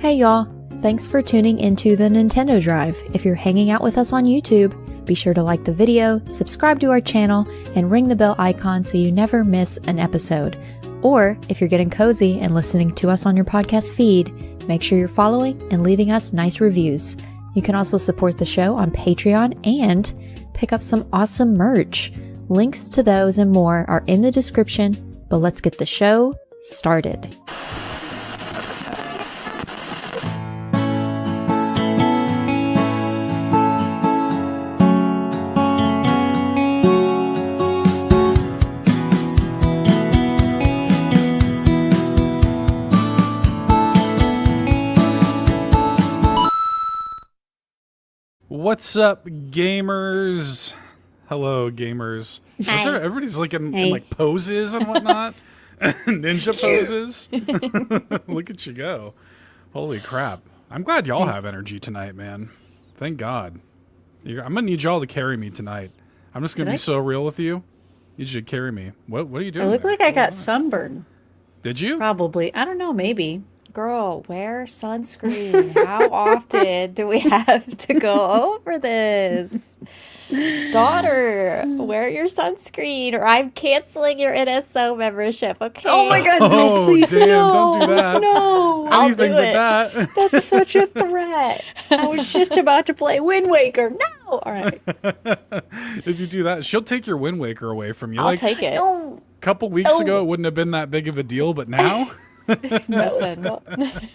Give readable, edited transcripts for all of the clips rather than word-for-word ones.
Hey y'all, thanks for tuning into the Nintendo Drive. If you're hanging out with us on YouTube, be sure to like the video, subscribe to our channel, and ring the bell icon so you never miss an episode. Or if you're getting cozy and listening to us on your podcast feed, make sure you're following and leaving us nice reviews. You can also support the show on Patreon and pick up some awesome merch. Links to those and more are in the description, but let's get the show started. What's up, gamers? Hello, gamers. Everybody's like in like poses and whatnot. Ninja poses. Look at you go. Holy crap. I'm glad y'all have energy tonight, man. Thank God. I'm going to need y'all to carry me tonight. I'm just going to be so real with you. You should carry me. What are you doing? I look like I got sunburn. Did you? Probably. I don't know, maybe. Girl, wear sunscreen. How often do we have to go over this? Daughter, wear your sunscreen or I'm canceling your NSO membership, okay? Oh my God, no, please, damn, no. Don't do that. No. I'll do it. That? That's such a threat. I was just about to play Wind Waker. No. All right. If you do that, she'll take your Wind Waker away from you. I'll take it. No. A couple weeks ago, it wouldn't have been that big of a deal, but now... Listen,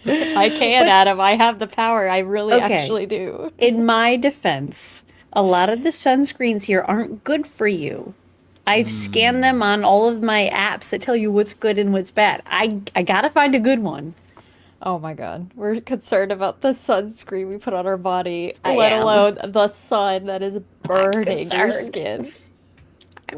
I can, Adam. I have the power. I really actually do. In my defense, a lot of the sunscreens here aren't good for you. I've scanned them on all of my apps that tell you what's good and what's bad. I gotta find a good one. Oh my God. We're concerned about the sunscreen we put on our body, I let am. alone the sun that is burning your concerned. skin.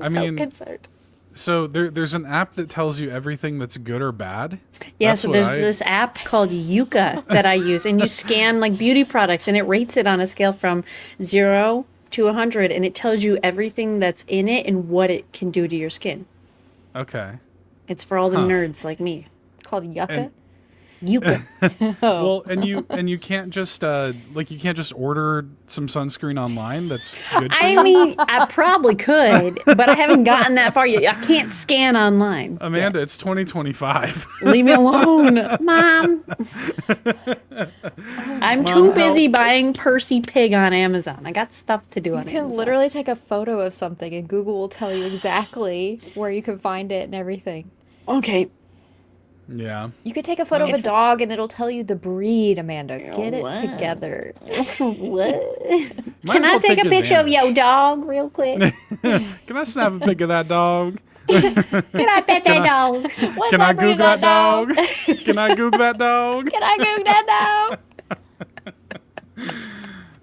I'm so concerned. So there's an app that tells you everything that's good or bad. Yeah, so there's this app called Yuka that I use, and you scan like beauty products, and it rates it on a scale from 0 to 100, and it tells you everything that's in it and what it can do to your skin. Okay. It's for all the nerds like me. It's called Yucca. Yuka. Well, and you can't just you can't just order some sunscreen online that's good for you? I mean, I probably could, but I haven't gotten that far yet. I can't scan online. Amanda, it's 2025. Leave me alone, Mom. I'm too busy buying Percy Pig on Amazon. I got stuff to do on Amazon. You can literally take a photo of something and Google will tell you exactly where you can find it and everything. Okay. Yeah. You could take a photo of a dog and it'll tell you the breed, Amanda. Get it together. What? Might Can as I well take a picture of advantage. your dog real quick? Can I snap a pic of that dog? Can I pet that dog? What's Can I that breed Google of that dog? Can I Google that dog? Can I Google that dog?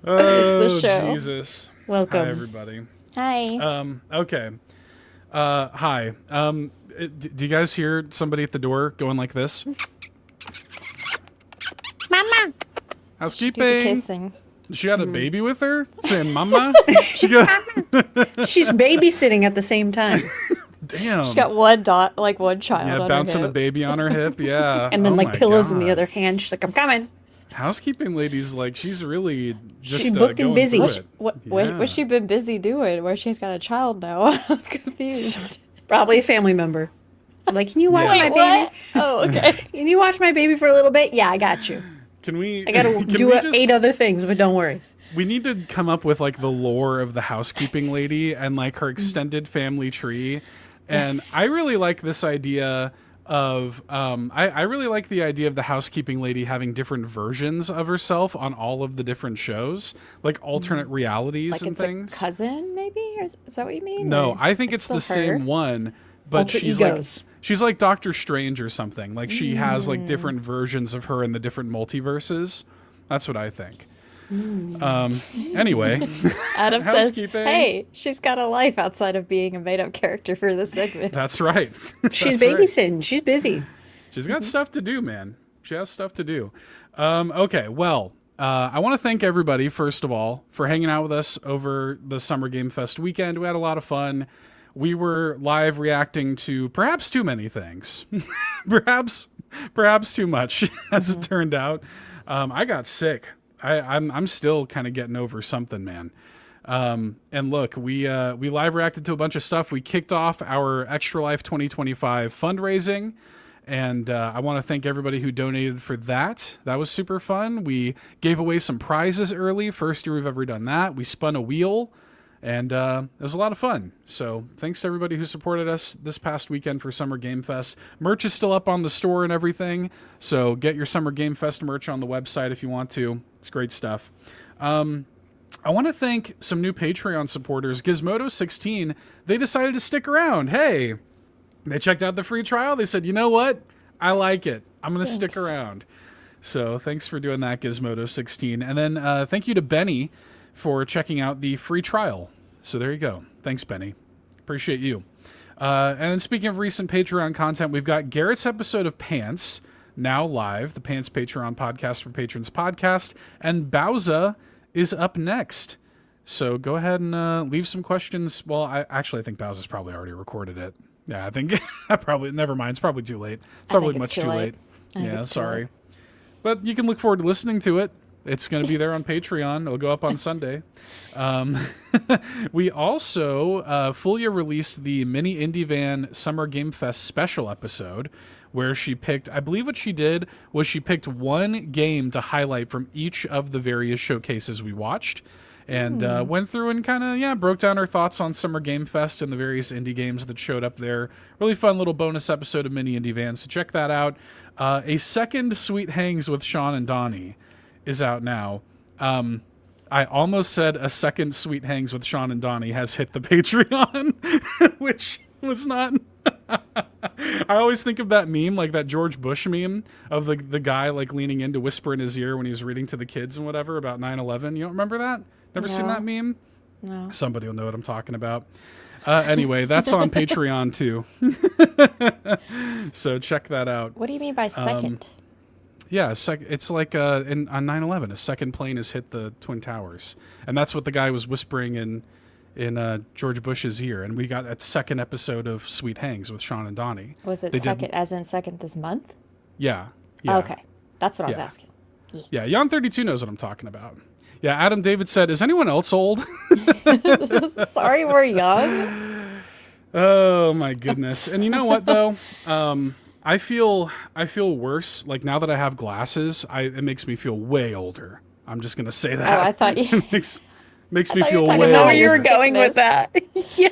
Oh, It's the show. Jesus. Welcome. Hi, everybody. Hi. Okay. Hi. Do you guys hear somebody at the door going like this? Mama. Housekeeping. Kissing. She had a baby with her saying mama. She got She's babysitting at the same time. damn. She's got one one child Yeah, on bouncing her a hip. baby on her hip. Yeah. And then Oh like my pillows in the God. other hand. She's like, I'm coming. Housekeeping lady's like she's really just She's booked and going busy. through What's it. What's she been busy doing where she's got a child now? I'm confused. Probably a family member. I'm like, can you watch my baby? What? Oh, okay. Can you watch my baby for a little bit? Yeah, I got you. Can we? I gotta can do we just- 8 other things, but don't worry. We need to come up with like the lore of the housekeeping lady and like her extended family tree. And Yes. I really like this idea of I really like the idea of the housekeeping lady having different versions of herself on all of the different shows, like alternate realities Like and it's things. a cousin, maybe? Or is that what you mean? No, Or I think it's the still her? same one, but Alter she's egos. like she's like Doctor Strange or something. Like she has like different versions of her in the different multiverses. That's what I think. Anyway, Adam says, Housekeeping. hey, she's got a life outside of being a made-up character for this segment. that's right. She's That's right. babysitting. She's busy. She's got stuff to do, man. She has stuff to do. Okay, well, I want to thank everybody, first of all, for hanging out with us over the Summer Game Fest weekend. We had a lot of fun. We were live reacting to perhaps too many things. perhaps too much, as it turned out. I got sick. I'm still kind of getting over something, man. And look, we live reacted to a bunch of stuff. We kicked off our Extra Life 2025 fundraising. And I want to thank everybody who donated for that. That was super fun. We gave away some prizes early. First year we've ever done that. We spun a wheel, and it was a lot of fun. So thanks to everybody who supported us this past weekend for Summer Game Fest. Merch is still up on the store and everything. So get your Summer Game Fest merch on the website if you want to. It's great stuff. I want to thank some new Patreon supporters. Gizmodo16, they decided to stick around. Hey. They checked out the free trial. They said, you know what? I like it. I'm going to stick around. So thanks for doing that, Gizmodo16. And then thank you to Benny for checking out the free trial. So there you go. Thanks, Benny. Appreciate you. And then speaking of recent Patreon content, we've got Garrett's episode of Pants now live, the Pants Patreon podcast for Patrons podcast. And Bowza is up next. So go ahead and leave some questions. Well, I think Bowza's probably already recorded it. Yeah, I think probably, never mind. It's probably too late. It's probably much too late. Yeah, sorry. But you can look forward to listening to it. It's going to be there on Patreon. It'll go up on Sunday. We also, Fulia released the Mini Indie Van Summer Game Fest special episode where she picked, I believe what she did was she picked one game to highlight from each of the various showcases we watched. And went through and kind of, broke down her thoughts on Summer Game Fest and the various indie games that showed up there. Really fun little bonus episode of Mini Indie Van, so check that out. A second Sweet Hangs with Sean and Donnie is out now. I almost said a second Sweet Hangs with Sean and Donnie has hit the Patreon, which was not... I always think of that meme, like that George Bush meme of the guy like leaning in to whisper in his ear when he was reading to the kids and whatever about 9/11. You don't remember that? Never seen that meme? No. Somebody will know what I'm talking about. Anyway, that's on Patreon too. So check that out. What do you mean by second? Yeah, it's like on 9/11, a second plane has hit the Twin Towers. And that's what the guy was whispering in George Bush's ear. And we got a second episode of Sweet Hangs with Sean and Donnie. Was it as in second this month? Yeah. Okay. That's what I was asking. Yeah, Jan32 knows what I'm talking about. Yeah, Adam David said, is anyone else old? Sorry, we're young. Oh, my goodness. And you know what, though? I feel worse. Like, now that I have glasses, it makes me feel way older. I'm just going to say that. Oh, I thought you... It makes me feel way older. I know where you were going with that. Yeah.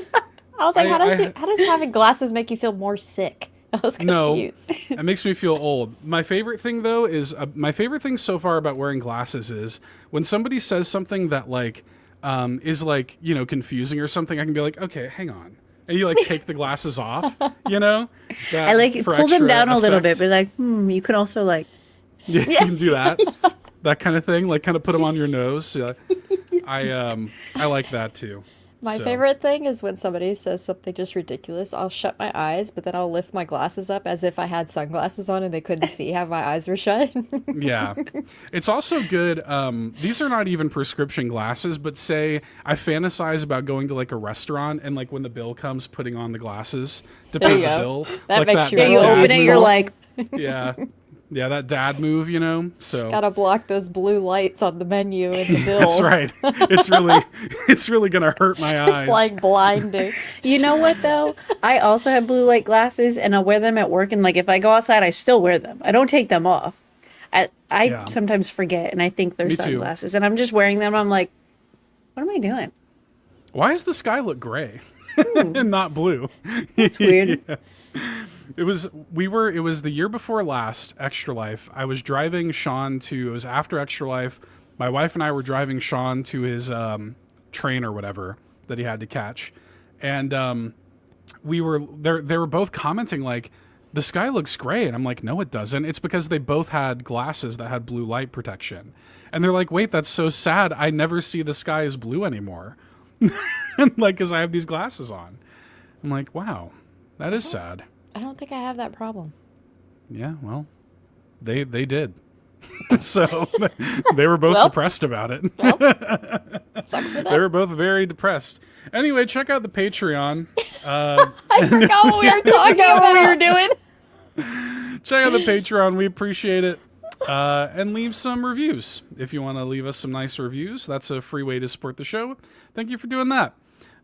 I was like, how does having glasses make you feel more sick? I was confused. No, it makes me feel old. My favorite thing, though, is my favorite thing so far about wearing glasses is when somebody says something that like is like, confusing or something. I can be like, okay, hang on, and you like take the glasses off. I like pull them down a little bit, but like, you can also like, you can do that kind of thing. Like, kind of put them on your nose. Yeah. I like that too. My favorite thing is when somebody says something just ridiculous, I'll shut my eyes, but then I'll lift my glasses up as if I had sunglasses on and they couldn't see how my eyes were shut. Yeah. It's also good. These are not even prescription glasses, but say I fantasize about going to like a restaurant and like when the bill comes, putting on the glasses to pay the bill. That like makes you you open it, you're like... Yeah. Yeah, that dad move, So gotta block those blue lights on the menu in the bill. That's right. It's really gonna hurt my eyes. It's like blinding. You know what though? I also have blue light glasses, and I'll wear them at work. And like if I go outside, I still wear them. I don't take them off. I sometimes forget, and I think they're sunglasses, and I'm just wearing them. I'm like, what am I doing? Why does the sky look gray and not blue? That's weird. Yeah. It was the year before last, Extra Life. I was driving Sean it was after Extra Life. My wife and I were driving Sean to his train or whatever that he had to catch. And we were they were both commenting like, the sky looks gray. And I'm like, no, it doesn't. It's because they both had glasses that had blue light protection. And they're like, wait, that's so sad. I never see the sky as blue anymore. Like, because I have these glasses on. I'm like, wow, that is sad. I don't think I have that problem. Yeah, well, they did. So they were both depressed about it. Well, sucks for them. They were both very depressed. Anyway, check out the Patreon. I forgot what we were talking about. What we were doing. Check out the Patreon. We appreciate it. And leave some reviews. If you want to leave us some nice reviews, that's a free way to support the show. Thank you for doing that.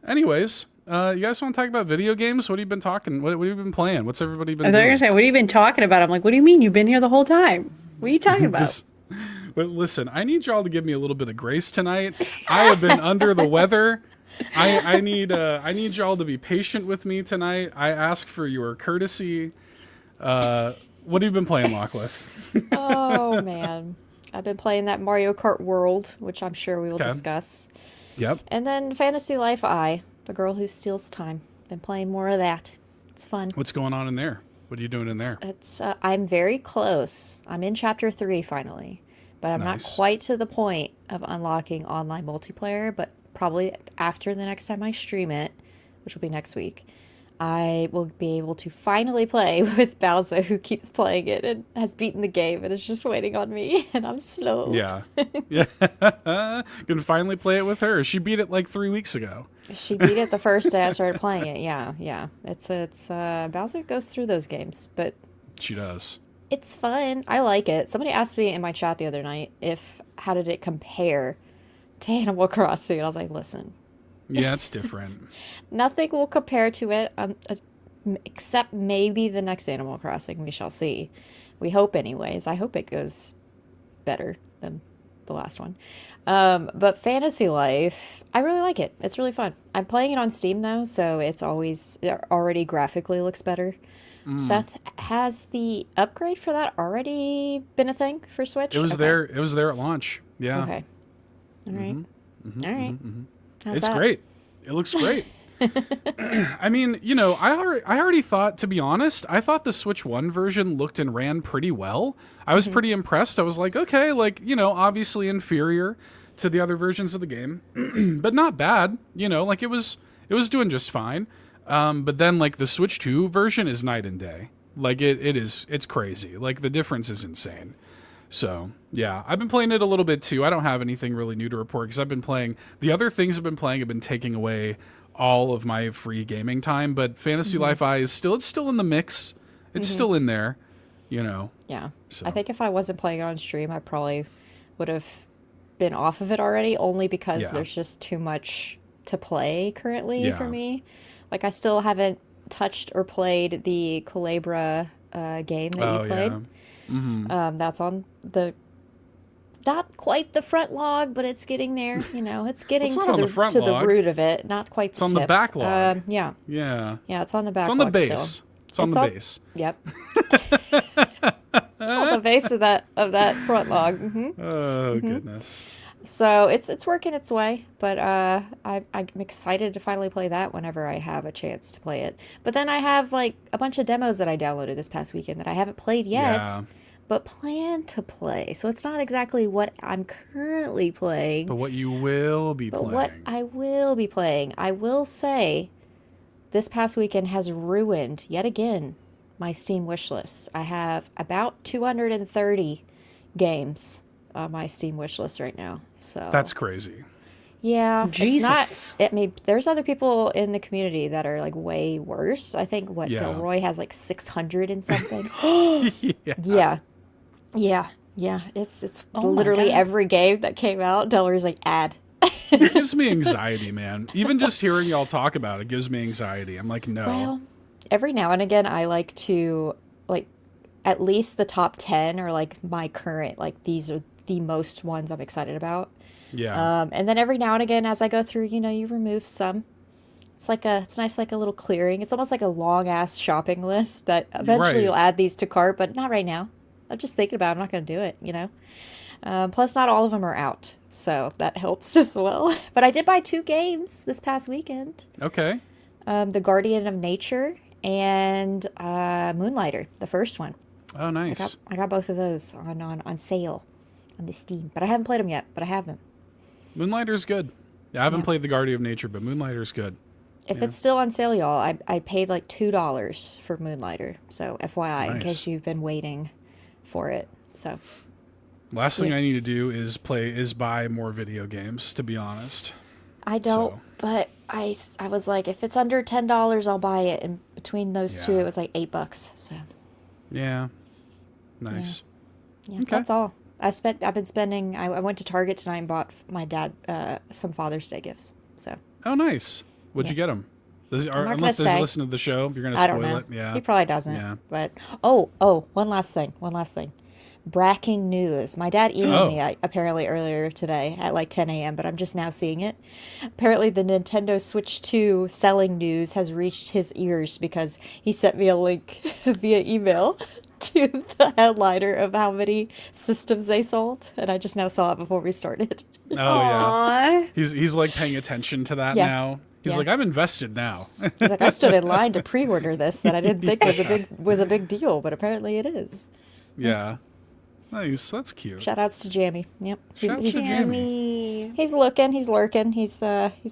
Anyways, you guys want to talk about video games? What have you been talking? What have you been playing? What's everybody been doing? I thought you were going to say, what have you been talking about? I'm like, what do you mean? You've been here the whole time. What are you talking about? But listen, I need y'all to give me a little bit of grace tonight. I have been under the weather. I need y'all to be patient with me tonight. I ask for your courtesy. What have you been playing, Lachlan? Oh, man. I've been playing that Mario Kart World, which I'm sure we will discuss. Yep. And then Fantasy Life I, the girl who steals time. Been playing more of that. It's fun. What's going on in there? What are you doing in there? I'm very close. I'm in Chapter 3 finally. But I'm not quite to the point of unlocking online multiplayer. But probably after the next time I stream it, which will be next week, I will be able to finally play with Bowser, who keeps playing it and has beaten the game and is just waiting on me, and I'm slow. Yeah. Yeah. Gonna finally play it with her. She beat it like 3 weeks ago. She beat it the first day I started playing it. Yeah. It's Bowser goes through those games, but she does. It's fun. I like it. Somebody asked me in my chat the other night how did it compare to Animal Crossing, and I was like, listen. Yeah, it's different. Nothing will compare to it, except maybe the next Animal Crossing. We shall see. We hope anyways. I hope it goes better than the last one. But Fantasy Life, I really like it. It's really fun. I'm playing it on Steam, though, so it already graphically looks better. Seth, has the upgrade for that already been a thing for Switch? It was there. It was there at launch. Yeah. Okay. All right. All right. It's great. It looks great. I mean, I already thought, to be honest, I thought the Switch 1 version looked and ran pretty well. I was pretty impressed. I was like, okay, obviously inferior to the other versions of the game, but not bad. It was doing just fine. But then the Switch 2 version is night and day. It's crazy. The difference is insane. So, yeah, I've been playing it a little bit too. I don't have anything really new to report because I've been playing. The other things I've been playing have been taking away all of my free gaming time. But Fantasy Life I it's still in the mix. It's still in there, Yeah. So. I think if I wasn't playing it on stream, I probably would have been off of it already, only because there's just too much to play currently for me. I still haven't touched or played the Culebra game that you played. Yeah. Mm-hmm. That's on not quite the front log, but it's getting there. It's getting to the root of it. Not quite. It's on the back log. Yeah. It's on the back. It's on the base. Still. It's on the base. Yep. On the base of that front log. Oh goodness. So it's working its way, but I'm excited to finally play that whenever I have a chance to play it. But then I have a bunch of demos that I downloaded this past weekend that I haven't played yet, but plan to play. So it's not exactly what I'm currently playing, but what you will be playing. What I will be playing. I will say, this past weekend has ruined yet again my Steam wishlist. I have about 230 games on my Steam wishlist right now. So that's crazy. Yeah, Jesus. It's not. There's other people in the community that are way worse. I think Delroy has 600 and something. Yeah. It's literally every game that came out. Delroy's add. It gives me anxiety, man. Even just hearing y'all talk about it gives me anxiety. I'm like, no. Well, every now and again, I like to at least the top 10 are my current. These are the most ones I'm excited about. Yeah. And then every now and again, as I go through, you remove some. It's nice, a little clearing. It's almost like a long ass shopping list that eventually you'll add these to cart, but not right now. I'm just thinking about it. I'm not going to do it, Plus, not all of them are out, so that helps as well. But I did buy 2 games this past weekend. Okay. The Guardian of Nature and Moonlighter, the first one. Oh, nice. I got both of those on sale on the Steam, but I haven't played them yet, but I have them. Moonlighter's good. Yeah, I haven't played the Guardian of Nature, but Moonlighter's good. If it's still on sale, y'all, I paid $2 for Moonlighter. So FYI, in case you've been waiting for it. So last thing I need to do is buy more video games, to be honest. I don't, but I was like, if it's under $10, I'll buy it. And between those two, it was $8. So yeah, nice. Yeah, that's all. I've been spending. I went to Target tonight and bought my dad some Father's Day gifts. So. Oh, nice. What'd you get him? Unless does he listen to the show, you're gonna spoil it. Yeah, he probably doesn't. Yeah. But one last thing. Breaking news. My dad emailed me apparently earlier today at like 10 a.m., but I'm just now seeing it. Apparently, the Nintendo Switch 2 selling news has reached his ears because he sent me a link via email to the headliner of how many systems they sold, and I just now saw it before we started. Oh yeah, he's like paying attention to that now. He's like, I'm invested now. He's like, I stood in line to pre-order this that I didn't think was a big deal, but apparently it is. Yeah. Nice, that's cute. Shout outs to Jamie. Yep. He's to Jamie. He's looking, he's lurking, he's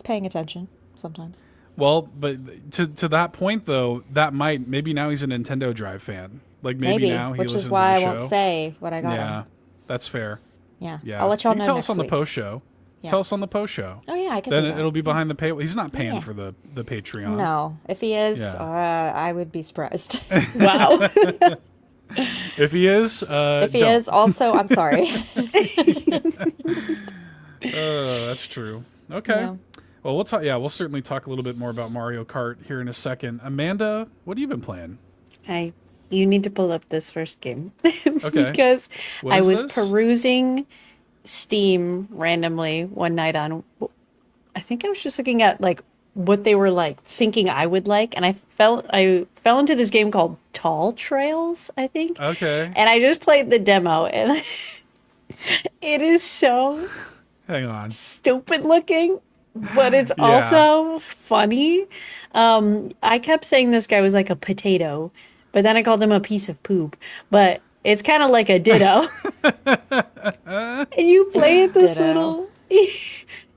paying attention sometimes. Well, but to that point though, maybe now he's a Nintendo Drive fan. Like maybe now he listens to the show. Which is why I won't say what I got him. Yeah, that's fair. Yeah. Yeah. I'll let y'all know tell next us on week. the post show. Yeah. Tell us on the post show. Oh yeah, I can then do that. It'll be behind the paywall. He's not paying for the Patreon. No. If he is, I would be surprised. Wow. If he is, also, I'm sorry. That's true. Okay. Yeah. Well, we'll talk. Yeah, we'll certainly talk a little bit more about Mario Kart here in a second. Amanda, what have you been playing? You need to pull up this first game. Okay. Because I was this? perusing Steam randomly one night I think I was just looking at like what they were like thinking I would like, and I fell into this game called Tall Trails, I think. Okay. And I just played the demo, and it is so stupid looking, but it's also funny. I kept saying this guy was like a potato, but then I called him a piece of poop. But it's kind of like a ditto. And you play as this little...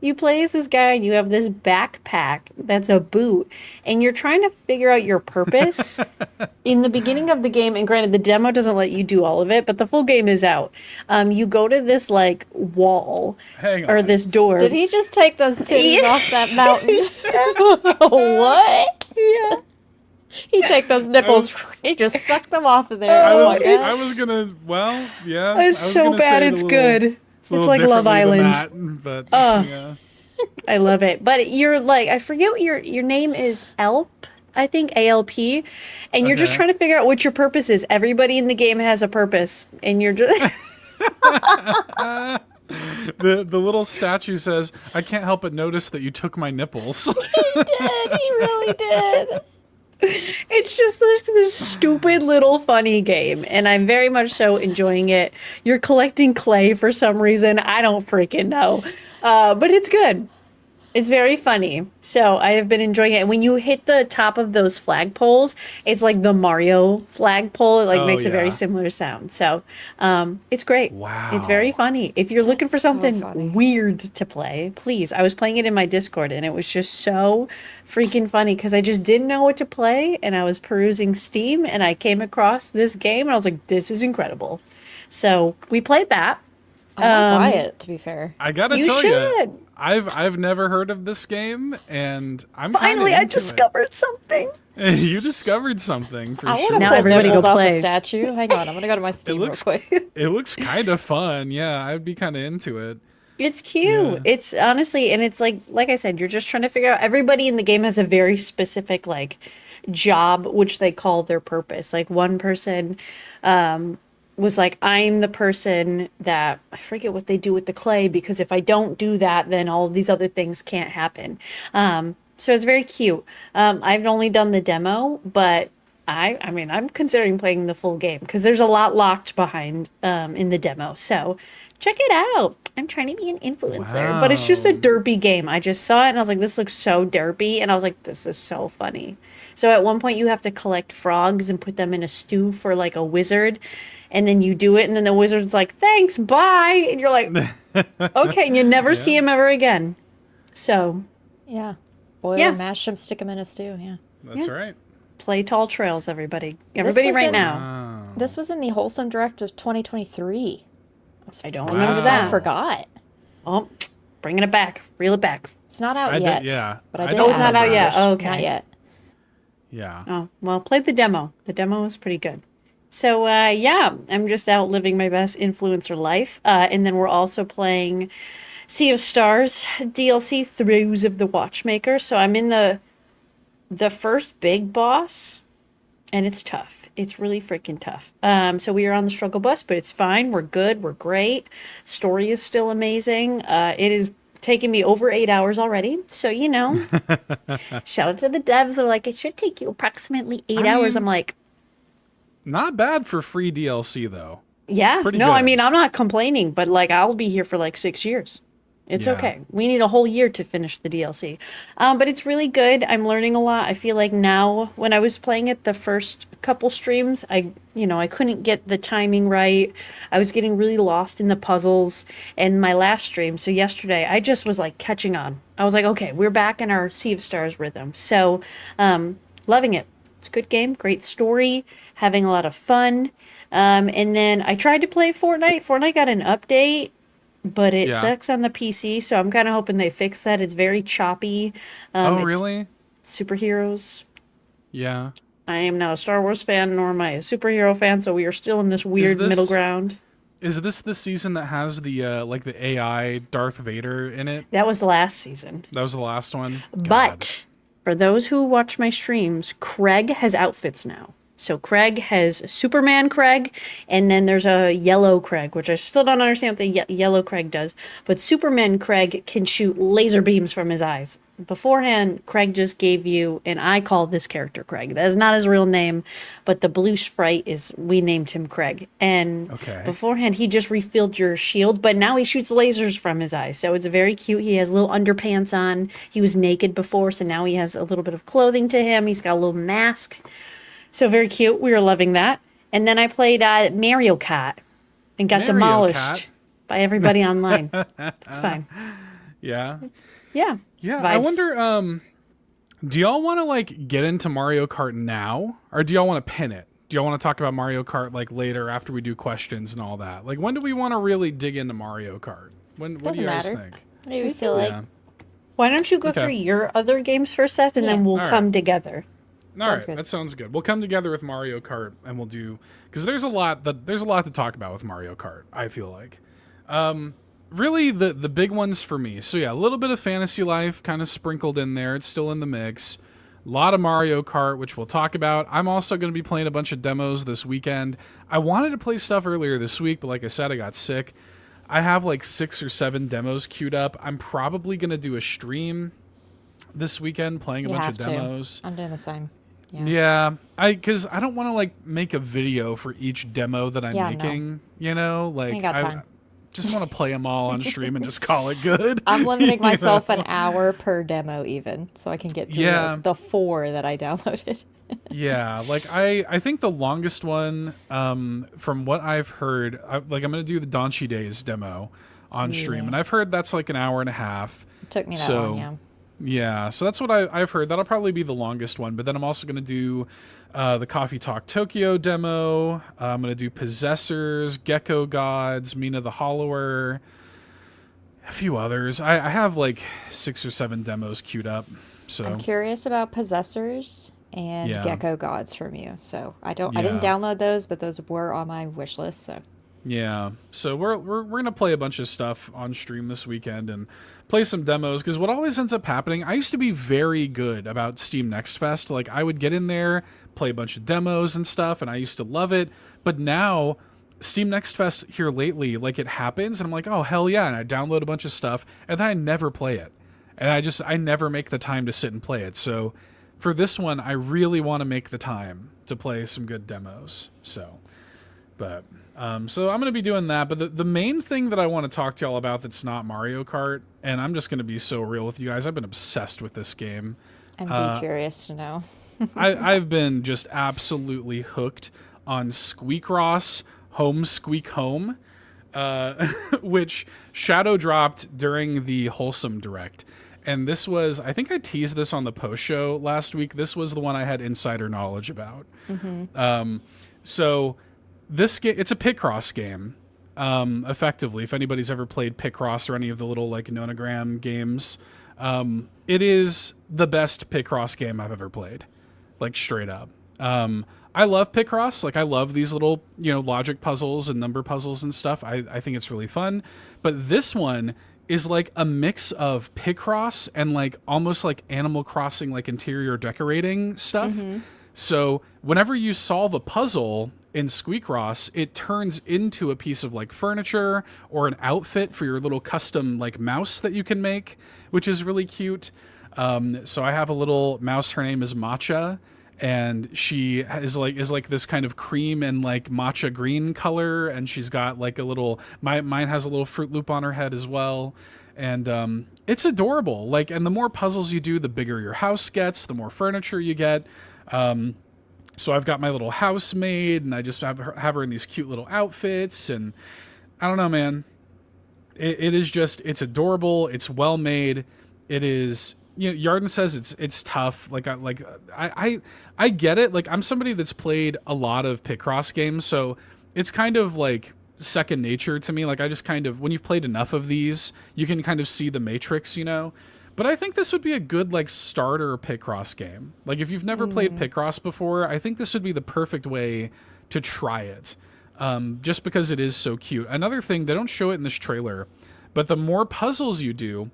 You play as this guy and you have this backpack that's a boot. And you're trying to figure out your purpose in the beginning of the game. And granted, the demo doesn't let you do all of it, but the full game is out. You go to this, like, wall. Or this door. Did he just take those titties off that mountain? What? Yeah. He take those nipples. He just sucked them off of there. I was gonna. Well, yeah. It's so bad. It's good. It's like Love Island. But yeah. I love it. But you're like, I forget what your name is. ALP, I think, ALP, and you're just trying to figure out what your purpose is. Everybody in the game has a purpose, and you're just. The little statue says, "I can't help but notice that you took my nipples." He did. He really did. It's just this stupid little funny game, and I'm very much so enjoying it. You're collecting clay for some reason. I don't freaking know. But it's good. It's very funny. So I have been enjoying it. And when you hit the top of those flagpoles, it's like the Mario flagpole. It like makes a very similar sound. So it's great. Wow. It's very funny. If you're looking for something weird to play, please. I was playing it in my Discord, and it was just so freaking funny because I just didn't know what to play. And I was perusing Steam, and I came across this game, and I was like, this is incredible. So we played that. I might buy it, to be fair. I gotta tell you, I've never heard of this game, and I'm finally I discovered something. You discovered something for sure. Now everybody go play. Off the statue. Hang on, I'm gonna go to my Steam real quick. It looks kind of fun. Yeah, I'd be kind of into it. It's cute. Yeah. It's honestly, and it's like I said, you're just trying to figure out. Everybody in the game has a very specific like job, which they call their purpose. Like one person. Was like, I'm the person that, I forget what they do with the clay, because if I don't do that, then all of these other things can't happen. So it's very cute. I've only done the demo, but I mean, I'm considering playing the full game because there's a lot locked behind in the demo. So check it out. I'm trying to be an influencer, but it's just a derpy game. I just saw it and I was like, this looks so derpy. And I was like, this is so funny. So at one point you have to collect frogs and put them in a stew for like a wizard. And then you do it, and then the wizard's like, thanks, bye. And you're like, okay, and you never see him ever again. So. Yeah. Boil and mash them, stick them in a stew, That's right. Play Tall Trails, everybody. Everybody right now. This was in the Wholesome Direct of 2023. I don't remember that. I forgot. Oh, bringing it back. Reel it back. It's not out yet. But it's not out yet. Oh, okay. Not yet. Yeah. Oh, well, play the demo. The demo was pretty good. So, yeah, I'm just out living my best influencer life. And then we're also playing Sea of Stars DLC, Throes of the Watchmaker. So I'm in the first big boss, and it's tough. It's really freaking tough. So we are on the struggle bus, but it's fine. We're good. We're great. Story is still amazing. It is taking me over 8 hours already. So, shout out to the devs. They're like, it should take you approximately 8 hours. I'm like, not bad for free DLC, though. yeah. Pretty No, good. I mean, I'm not complaining, but like, I'll be here for like 6 years. It's Yeah. okay. We need a whole year to finish the DLC. But it's really good. I'm learning a lot. I feel like now, when I was playing it the first couple streams, I couldn't get the timing right. I was getting really lost in the puzzles. And my last stream, so yesterday, I just was like catching on. I was like, okay, we're back in our Sea of Stars rhythm. So, loving it. It's a good game, great story, having a lot of fun. And then I tried to play Fortnite. Fortnite got an update, but it Yeah. sucks on the PC, so I'm kind of hoping they fix that. It's very choppy. It's Really? superheroes. Yeah. I am not a Star Wars fan, nor am I a superhero fan, so we are still in this weird this- middle ground. Is this the season that has the the AI Darth Vader in it? That was the last season. That was the last one. God. But for those who watch my streams, Craig has outfits now. So Craig has Superman Craig, and then there's a yellow Craig, which I still don't understand what the yellow Craig does. But Superman Craig can shoot laser beams from his eyes. Beforehand, Craig just gave you, and I call this character Craig. That is not his real name, but the blue sprite we named him Craig. And Okay. beforehand, he just refilled your shield, but now he shoots lasers from his eyes. So it's very cute. He has little underpants on. He was naked before, so now he has a little bit of clothing to him. He's got a little mask. So very cute. We were loving that. And then I played Mario Kart and got Mario demolished Kart? by everybody online. It's fine. Yeah. Yeah. Yeah. Vibes. I wonder, do y'all want to like get into Mario Kart now, or do y'all want to pin it? Do y'all want to talk about Mario Kart like later after we do questions and all that? Like, when do we want to really dig into Mario Kart? What do Doesn't you guys matter. think? What do you feel like? Yeah. Why don't you go Okay. through your other games first, Seth, and then Yeah. we'll All come right. together. All Sounds right, good. that sounds good. We'll come together with Mario Kart and we'll do, because there's a lot to talk about with Mario Kart. I feel like, really the big ones for me. So yeah, a little bit of Fantasy Life kind of sprinkled in there. It's still in the mix. A lot of Mario Kart, which we'll talk about. I'm also going to be playing a bunch of demos this weekend. I wanted to play stuff earlier this week, but like I said, I got sick. I have like 6 or 7 demos queued up. I'm probably going to do a stream this weekend playing a You bunch have of to. demos. I'm doing the same. Yeah. Yeah, because I don't want to like make a video for each demo that I'm Yeah, no. making. You know, like Ain't got time. just want to play them all on stream and just call it good. I'm limiting You myself know? an hour per demo even, so I can get through Yeah. like, the 4 that I downloaded. Yeah, like I think the longest one, from what I've heard, I'm gonna do the Donchi Days demo on stream, Yeah. and I've heard that's like an hour and a half. It took me that So, long, yeah. Yeah, so that's what I've heard. That'll probably be the longest one. But then I'm also going to do the Coffee Talk Tokyo demo. I'm going to do Possessors, Gecko Gods, Mina the Hollower, a few others. I have like 6 or 7 demos queued up. So I'm curious about Possessors and Yeah. Gecko Gods from you. So I didn't Yeah. download those, but those were on my wish list. So yeah, so we're gonna play a bunch of stuff on stream this weekend and play some demos, because what always ends up happening, I used to be very good about Steam Next Fest. Like, I would get in there, play a bunch of demos and stuff, and I used to love it. But now Steam Next Fest here lately, like, it happens and I'm like, oh hell yeah, and I download a bunch of stuff and then I never play it, and I never make the time to sit and play it. So for this one, I really want to make the time to play some good demos. So I'm going to be doing that. But the main thing that I want to talk to y'all about that's not Mario Kart, and I'm just going to be so real with you guys, I've been obsessed with this game. I'm curious to know. I've been just absolutely hooked on Squeak Ross Home Squeak Home, which shadow dropped during the Wholesome Direct. And this was, I think I teased this on the post show last week. This was the one I had insider knowledge about. So this game, it's a Picross game, effectively. If anybody's ever played Picross or any of the little like nonogram games, it is the best Picross game I've ever played, like straight up. I love Picross. Like, I love these little, logic puzzles and number puzzles and stuff. I think it's really fun. But this one is like a mix of Picross and like almost like Animal Crossing, like interior decorating stuff. So whenever you solve a puzzle in Squeakross, it turns into a piece of like furniture or an outfit for your little custom like mouse that you can make, which is really cute. So I have a little mouse. Her name is Matcha. And she is like this kind of cream and like matcha green color, and she's got like a little mine has a little Fruit Loop on her head as well, and it's adorable. Like, and the more puzzles you do, the bigger your house gets, the more furniture you get. So I've got my little house made, and I just have her in these cute little outfits, and I don't know, man. It is just, it's adorable. It's well made. It is. Yarden says it's tough. Like I get it. Like, I'm somebody that's played a lot of Picross games, so it's kind of like second nature to me. Like, I just kind of, when you've played enough of these, you can kind of see the matrix, But I think this would be a good like starter Picross game. Like, if you've never played Picross before, I think this would be the perfect way to try it. Just because it is so cute. Another thing, they don't show it in this trailer, but the more puzzles you do,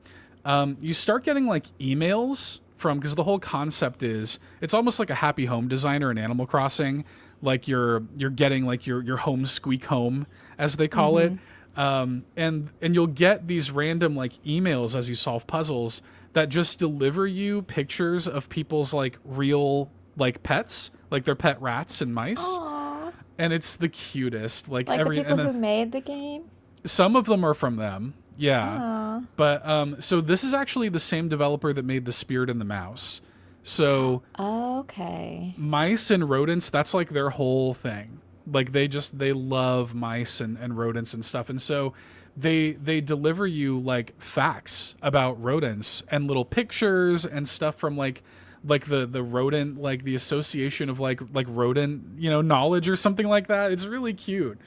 you start getting like emails from, because the whole concept is it's almost like a Happy Home Designer in Animal Crossing. Like you're getting like your home squeak home, as they call it. And you'll get these random like emails as you solve puzzles that just deliver you pictures of people's like real like pets, like their pet rats and mice. Aww. And it's the cutest. Like the people who made the game? Some of them are from them. Yeah. Aww. But so this is actually the same developer that made The Spirit and the Mouse. So okay. Mice and rodents, that's like their whole thing. Like they love mice and rodents and stuff. And so they deliver you like facts about rodents and little pictures and stuff from like the rodent, like the association of like rodent, knowledge or something like that. It's really cute.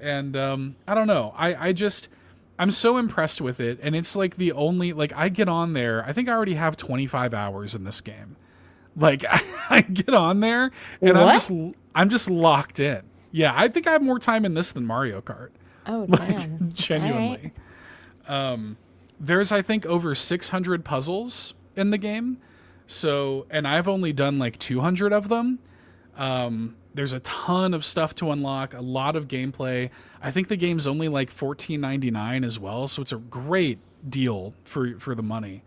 And I don't know. I'm so impressed with it, and it's like the only, like, I get on there, I think I already have 25 hours in this game. Like, I get on there and what? I'm just locked in. Yeah, I think I have more time in this than Mario Kart. Oh, like, damn. Genuinely. Right. There's, I think, over 600 puzzles in the game. So, and I've only done like 200 of them. There's a ton of stuff to unlock, a lot of gameplay. I think the game's only like $14.99 as well, so it's a great deal for the money.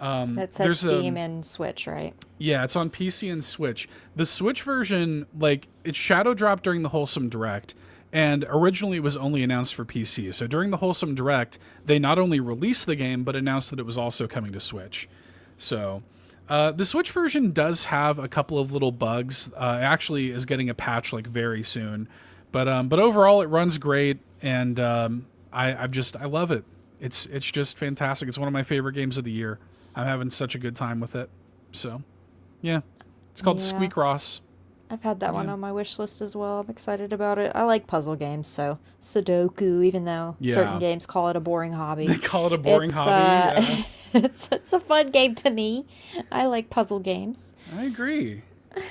It says Steam and Switch, right? Yeah, it's on PC and Switch. The Switch version, like, it shadow dropped during the Wholesome Direct, and originally it was only announced for PC. So during the Wholesome Direct, they not only released the game, but announced that it was also coming to Switch. So the Switch version does have a couple of little bugs. It actually is getting a patch like very soon, but overall it runs great, and I love it. It's just fantastic. It's one of my favorite games of the year. I'm having such a good time with it. So, yeah, it's called Squeakross. I've had that one on my wish list as well. I'm excited about it. I like puzzle games, so Sudoku, even though certain games call it a boring hobby. They call it a boring hobby. Yeah. It's a fun game to me. I like puzzle games. I agree.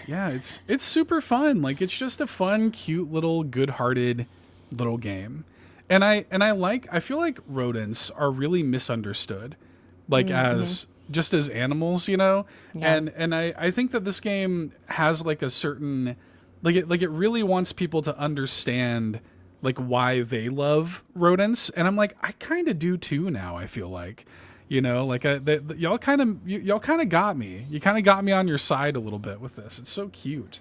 Yeah, it's super fun. Like, it's just a fun, cute little good-hearted little game. And I feel like rodents are really misunderstood, like as animals, Yeah. And I think that this game has like a certain, like it really wants people to understand like why they love rodents. And I'm like, I kind of do too now. I feel like, like y'all kind of got me. You kind of got me on your side a little bit with this. It's so cute.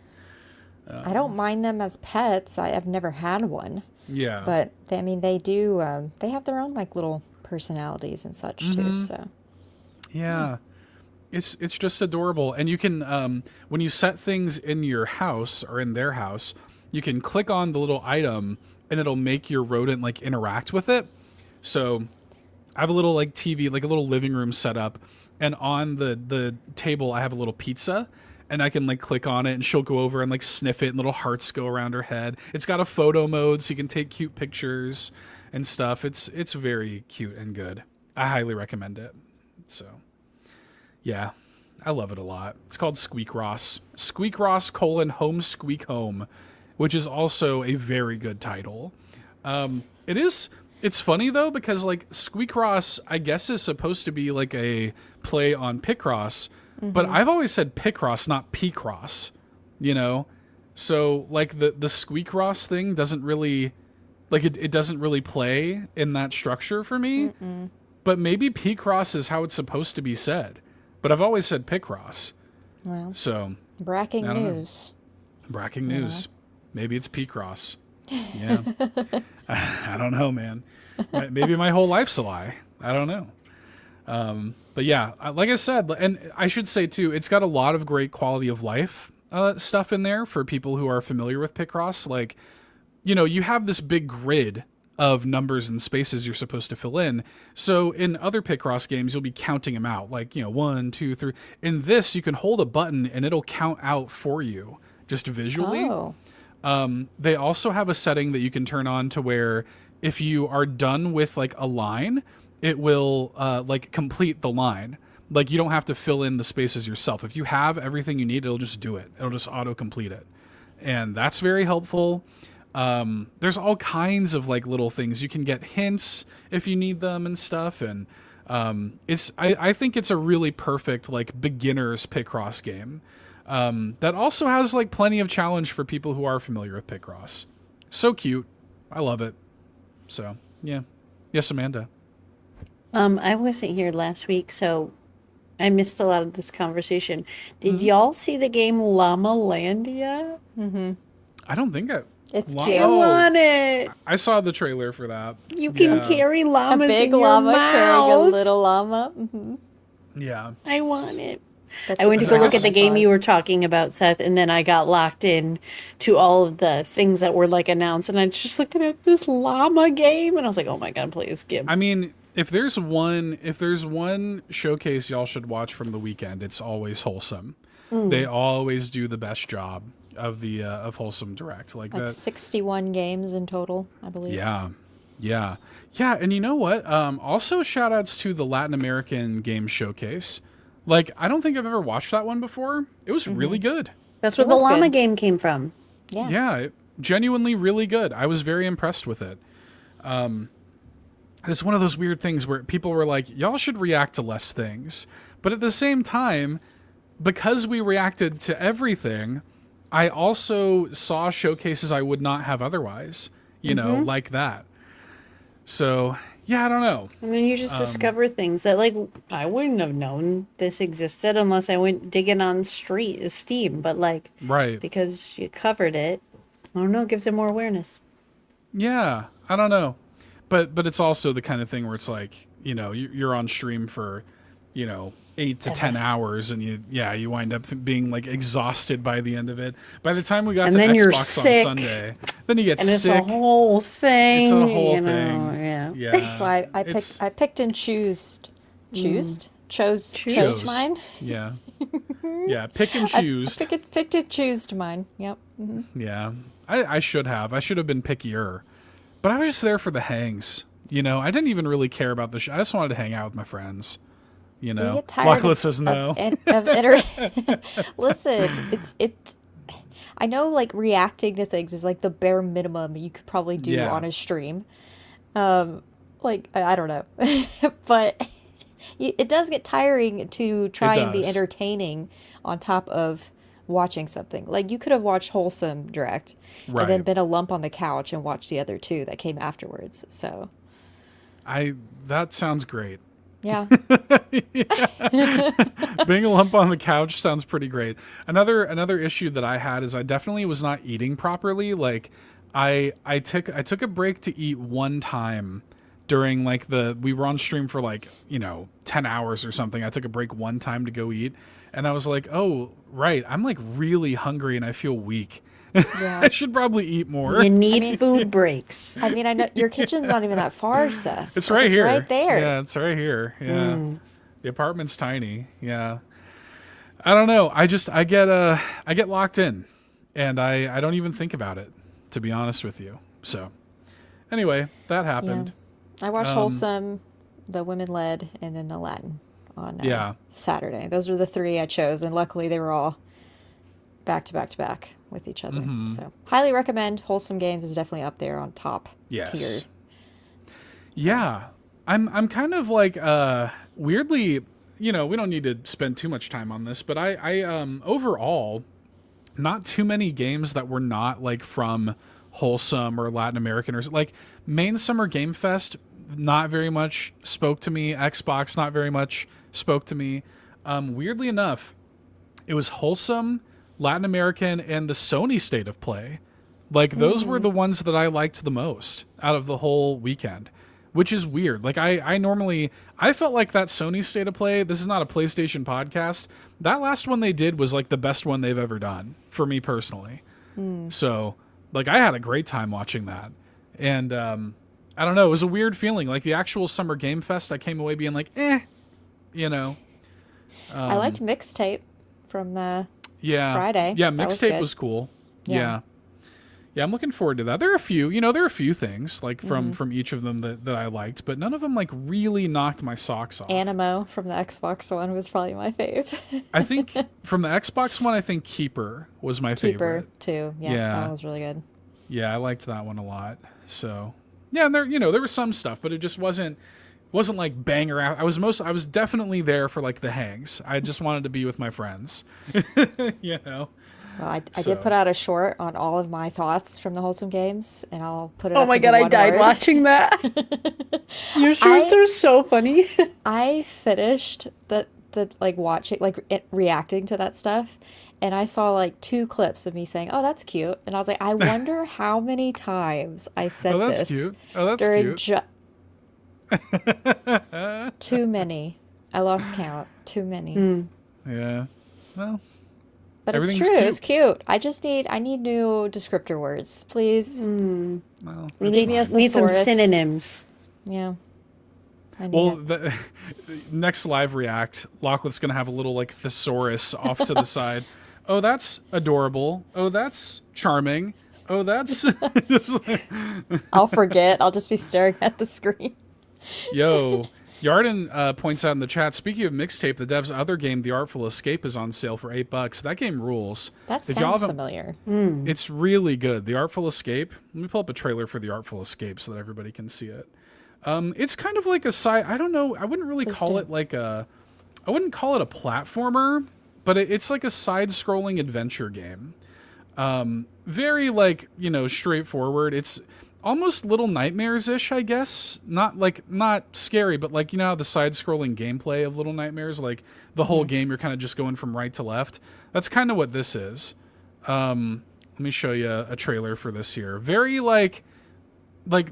I don't mind them as pets. I've never had one. Yeah. But they do. They have their own like little personalities and such too. So. Yeah. It's just adorable. And you can when you set things in your house or in their house, you can click on the little item and it'll make your rodent like interact with it. So I have a little like TV, like a little living room set up, and on the table I have a little pizza, and I can like click on it and she'll go over and like sniff it and little hearts go around her head. It's got a photo mode so you can take cute pictures and stuff. It's very cute and good. I highly recommend it. So, yeah, I love it a lot. It's called Squeak Ross. Squeak Ross : Home Squeak Home, which is also a very good title. It's funny though, because like Squeak Ross, I guess, is supposed to be like a play on Picross, but I've always said Picross, not P-Cross, you know? So like the Squeak Ross thing doesn't really, like it doesn't really play in that structure for me. But maybe P-Cross is how it's supposed to be said. But I've always said Picross. Well, so breaking news. Breaking news. Maybe it's P-Cross. Yeah. I don't know, man. Maybe my whole life's a lie. I don't know. But yeah, like I said, and I should say too, it's got a lot of great quality of life stuff in there for people who are familiar with Picross. Like, you know, you have this big grid of numbers and spaces you're supposed to fill in. So in other Picross games, you'll be counting them out, like, you know, 1, 2, 3. In this, you can hold a button and it'll count out for you just visually. They also have a setting that you can turn on to where if you are done with like a line, it will like complete the line. Like you don't have to fill in the spaces yourself. If you have everything you need, it'll just do it. It'll just auto complete it. And that's very helpful. There's all kinds of like little things. You can get hints if you need them and stuff. And I think it's a really perfect like beginner's Picross game. That also has like plenty of challenge for people who are familiar with Picross. So cute. I love it. So yeah. Yes, Amanda. I wasn't here last week, so I missed a lot of this conversation. Did y'all see the game Llamalandia? I don't think It's I cute. want it. I saw the trailer for that. You can carry A llamas big in your llama carrying a mouth. little llama. Yeah. I want it. That's I went to what go I look at the saw game it. you were talking about, Seth, and then I got locked in to all of the things that were like announced, and I was just looking at this llama game, and I was like, "Oh my god, please give!" I mean, if there's one showcase y'all should watch from the weekend, it's always Wholesome. They always do the best job of the of Wholesome Direct, like Like that. 61 games in total, I believe. Yeah. And you know what? Also, shout outs to the Latin American Game Showcase. Like, I don't think I've ever watched that one before. It was really good. That's where It the was llama good. game came from. Yeah. Genuinely really good. I was very impressed with it. It's one of those weird things where people were like, y'all should react to less things. But at the same time, because we reacted to everything, I also saw showcases I would not have otherwise, you know, like that. So, yeah, I don't know. And then you just discover things that, like, I wouldn't have known this existed unless I went digging on Steam. But, like, Right. because you covered it, I don't know, it gives it more awareness. Yeah, I don't know. But it's also the kind of thing where it's like, you know, you're on stream for, you know, 8 to 10 hours, and you wind up being like exhausted by the end of it. By the time we got And to then you're Xbox on sick. Sunday, then you get And it's sick. a whole thing. It's a whole you know, thing. Yeah. Yeah. So I It's- picked and chose mine. Yeah. Yeah. Pick and choose. Picked and choosed mine. Yep. Yeah. I should have. I should have been pickier. But I was just there for the hangs. You know, I didn't even really care about the show. I just wanted to hang out with my friends. You You know, get tired Lachlan says no. Listen, it's. I know, like, reacting to things is like the bare minimum you could probably do Yeah. on a stream. Like, I don't know, but it does get tiring to try and be does. entertaining on top of watching something. Like, you could have watched Wholesome Direct and then Right. been a lump on the couch and watched the other two that came afterwards. So, That sounds great. yeah. Being a lump on the couch sounds pretty great. Another issue that I had is I definitely was not eating properly. Like I took a break to eat one time during like we were on stream for like, you know, 10 hours or something. I took a break one time to go eat, and I was like, "Oh, right. I'm like really hungry and I feel weak. Yeah. I should probably eat more." You need food breaks. I mean, I know your kitchen's not even that far, Seth. It's right here. right there. Yeah, it's right here. Yeah. The apartment's tiny. Yeah. I don't know. I get locked in, and I don't even think about it, to be honest with you. So anyway, that happened. I watched Wholesome, the women led, and then the Latin on Yeah. Saturday. Those were the 3 I chose, and luckily they were all back to back to back with each other. So highly recommend. Wholesome Games is definitely up there on top tier. Yes. Yeah. I'm kind of like weirdly, we don't need to spend too much time on this, but I overall not too many games that were not like from Wholesome or Latin American or like Main Summer Game Fest, not very much spoke to me. Xbox, not very much spoke to me. Weirdly enough, it was Wholesome, Latin American, and the Sony State of Play. Like those were the ones that I liked the most out of the whole weekend, which is weird. Like I felt like that Sony State of Play, this is not a PlayStation podcast, that last one they did was like the best one they've ever done for me personally. So like I had a great time watching that. And I don't know, it was a weird feeling. Like the actual Summer Game Fest, I came away being like, I liked Mixtape from the Friday. Yeah, Mixtape was cool. Yeah. Yeah, I'm looking forward to that. There are a few things like from each of them that I liked, but none of them like really knocked my socks off. Animo from the Xbox One was probably my fave. I think from the Xbox One, I think Keeper was my favorite. Keeper too. Yeah, that one was really good. Yeah, I liked that one a lot. So yeah, and there was some stuff, but it just wasn't like banger out. I was definitely there for like the hangs. I just wanted to be with my friends. Well, I did put out a short on all of my thoughts from the Wholesome Games, and I'll put it Oh up my into god, I one died word. watching that. Your shorts are so funny. I finished the like watching, reacting to that stuff, and I saw like 2 clips of me saying, "Oh, that's cute," and I was like, I wonder how many times I said Oh, that's this. cute. Oh, that's during cute. Too many. I lost count. Too many. Yeah. Well. But it's true. It's cute. I need new descriptor words, please. Well, We need some synonyms. Yeah. The next live react, Lachlan's gonna have a little like thesaurus off to the side. Oh, that's adorable. Oh, that's charming. Oh, that's. I'll forget. I'll just be staring at the screen. Yo. Yarden points out in the chat, speaking of Mixtape, the dev's other game, The Artful Escape, is on sale for $8. That game rules. That sounds familiar. It's really good. The Artful Escape. Let me pull up a trailer for The Artful Escape so that everybody can see it. It's kind of like a side. I don't know. I wouldn't really call it like a. I wouldn't call it a platformer, but it's like a side-scrolling adventure game. Very like straightforward. It's almost Little Nightmares-ish, I guess. Not scary, but like how the side-scrolling gameplay of Little Nightmares, like the whole game, you're kind of just going from right to left. That's kind of what this is. Let me show you a trailer for this here. Very like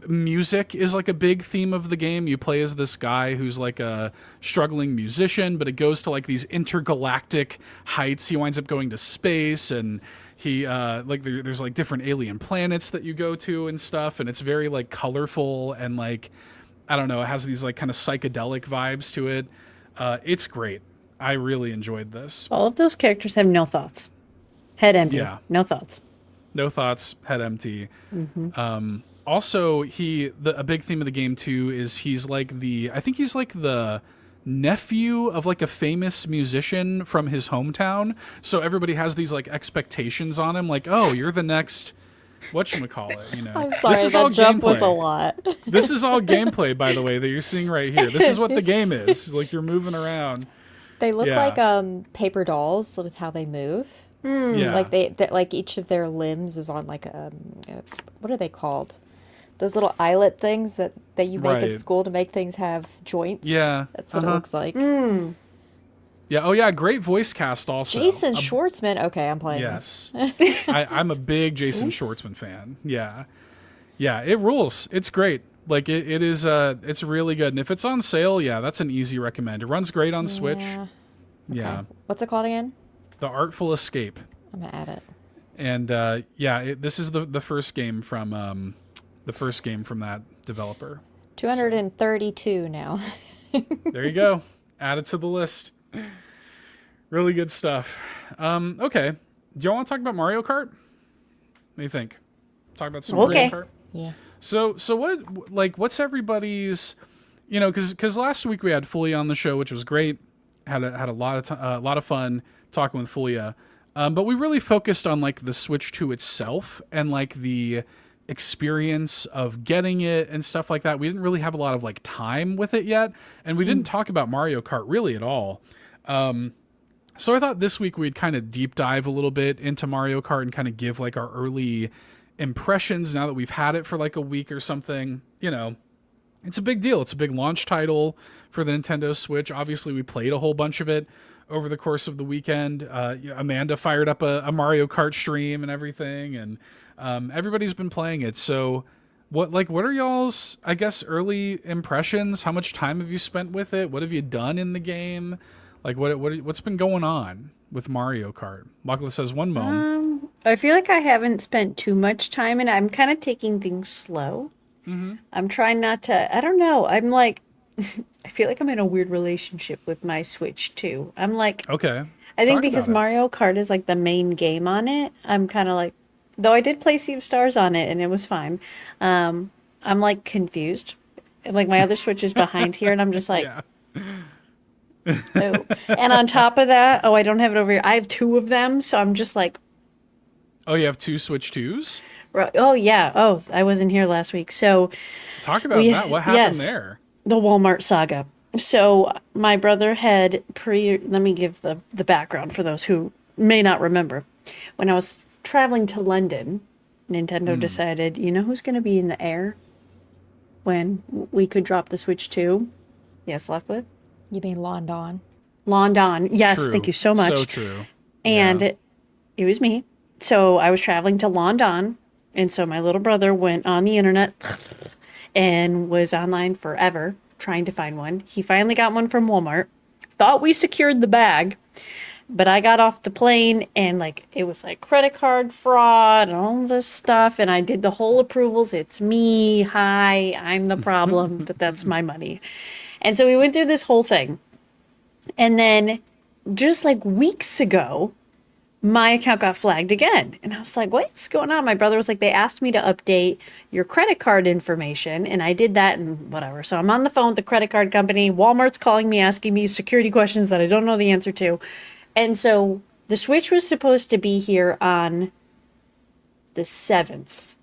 music is like a big theme of the game. You play as this guy who's like a struggling musician, but it goes to like these intergalactic heights. He winds up going to space, and he there's like different alien planets that you go to and stuff, and it's very like colorful and like I don't know, it has these like kind of psychedelic vibes to it. It's great. I really enjoyed this. All of those characters have no thoughts. Head empty. Yeah. No thoughts. No thoughts, head empty. Also, a big theme of the game too is he's like the nephew of like a famous musician from his hometown. So everybody has these like expectations on him, like, oh, you're the next whatchamacallit, I'm sorry, this is that all jump gameplay. was a lot. This is all gameplay, by the way, that you're seeing right here. This is what the game is. Like you're moving around. They look like paper dolls with how they move. Yeah. Like like each of their limbs is on like what are they called? Those little eyelet things that you make at school to make things have joints. Yeah. That's what it looks like. Yeah. Oh, yeah. Great voice cast also. Jason Schwartzman. Okay, I'm playing this. I'm a big Jason Schwartzman fan. Yeah. Yeah, it rules. It's great. Like, it is, it's really good. And if it's on sale, yeah, that's an easy recommend. It runs great on Switch. Yeah. What's it called again? The Artful Escape. I'm going to add it. And, this is the first game from, that developer. 232 now. There you go. Add it to the list. Really good stuff. Okay. Do y'all want to talk about Mario Kart? What do you think? Talk about some Mario Kart? Yeah. So what's everybody's, because last week we had Fully on the show, which was great. Had a lot of fun talking with Fulia. But we really focused on like the Switch 2 itself and like the experience of getting it and stuff like that. We didn't really have a lot of like time with it yet, and we didn't talk about Mario Kart really at all. So I thought this week we'd kind of deep dive a little bit into Mario Kart and kind of give like our early impressions now that we've had it for like a week or something. You know, it's a big deal. It's a big launch title for the Nintendo Switch. Obviously, we played a whole bunch of it over the course of the weekend. Amanda fired up a Mario Kart stream and everything, and everybody's been playing it. So what are y'all's, I guess, early impressions? How much time have you spent with it? What have you done in the game? Like what's been going on with Mario Kart? Makla says one moment. I feel like I haven't spent too much time, and I'm kind of taking things slow. Mm-hmm. I'm trying not to, I don't know. I'm like, I feel like I'm in a weird relationship with my Switch too. I'm like, okay. I think because Mario Kart is like the main game on it, I'm kind of like, though I did play Sea of Stars on it and it was fine. I'm like confused. Like my other Switch is behind here, and I'm just like, yeah. Oh. And on top of that, I don't have it over here. I have two of them, so I'm just like, oh, you have two Switch 2s? Oh yeah. Oh, I wasn't here last week. So talk about that. What happened there? The Walmart saga. So my brother had let me give the background for those who may not remember. When I was traveling to London, Nintendo decided, you know who's going to be in the air when we could drop the Switch 2? Yes, Leftwood? You mean London? London. Yes, True. Thank you so much. So true. And it was me. So I was traveling to London, and so my little brother went on the internet and was online forever trying to find one. He finally got one from Walmart. Thought we secured the bag, but I got off the plane and like it was like credit card fraud and all this stuff, and I did the whole approvals. It's me. Hi, I'm the problem, but that's my money. And so we went through this whole thing. And then just like weeks ago, my account got flagged again. And I was like, what's going on? My brother was like, they asked me to update your credit card information. And I did that and whatever. So I'm on the phone with the credit card company. Walmart's calling me, asking me security questions that I don't know the answer to. And so the Switch was supposed to be here on the 7th.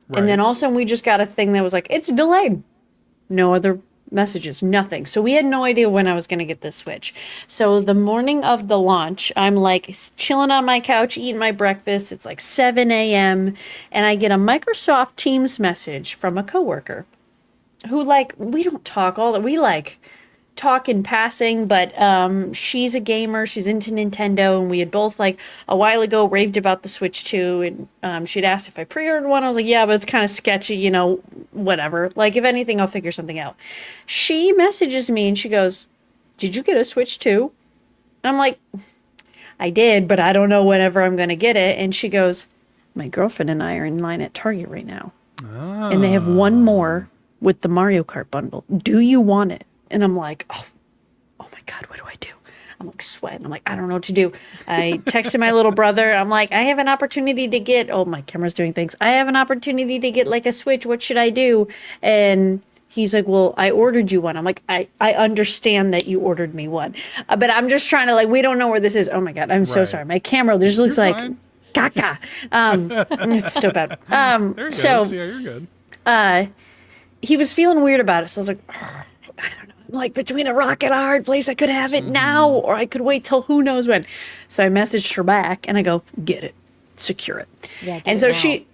Right. And then all of a sudden we just got a thing that was like, it's delayed. No other messages, nothing. So we had no idea when I was going to get this Switch. So the morning of the launch, I'm like chilling on my couch, eating my breakfast. It's like 7 a.m. And I get a Microsoft Teams message from a coworker who like, we don't talk all that. We like talk in passing, but she's a gamer. She's into Nintendo, and we had both like a while ago raved about the Switch 2, and she'd asked if I pre-ordered one. I was like, yeah, but it's kind of sketchy, you know, whatever. Like, if anything, I'll figure something out. She messages me and she goes, did you get a Switch 2? And I'm like, I did, but I don't know whenever I'm going to get it. And she goes, my girlfriend and I are in line at Target right now. Oh. And they have one more with the Mario Kart bundle. Do you want it? And I'm like, oh my God, what do I do? I'm like sweating. I'm like, I don't know what to do. I texted my little brother. I'm like, I have an opportunity to get, oh, my camera's doing things. I have an opportunity to get like a Switch. What should I do? And he's like, well, I ordered you one. I'm like, I understand that you ordered me one. But I'm just trying to like, we don't know where this is. Oh my God, I'm so sorry. My camera just looks like caca. It's so bad. There it goes. Yeah, you're good. He was feeling weird about it. So I was like, I don't know. Like between a rock and a hard place, I could have it now, or I could wait till who knows when. So I messaged her back and I go, get it, secure it. Yeah, and so she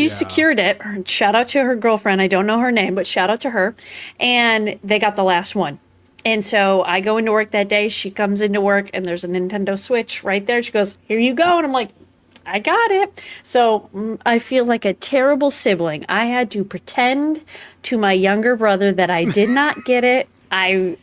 secured it. Shout out to her girlfriend. I don't know her name, but shout out to her. And they got the last one. And so I go into work that day. She comes into work and there's a Nintendo Switch right there. She goes, here you go. And I'm like, I got it. So I feel like a terrible sibling. I had to pretend to my younger brother that I did not get it. I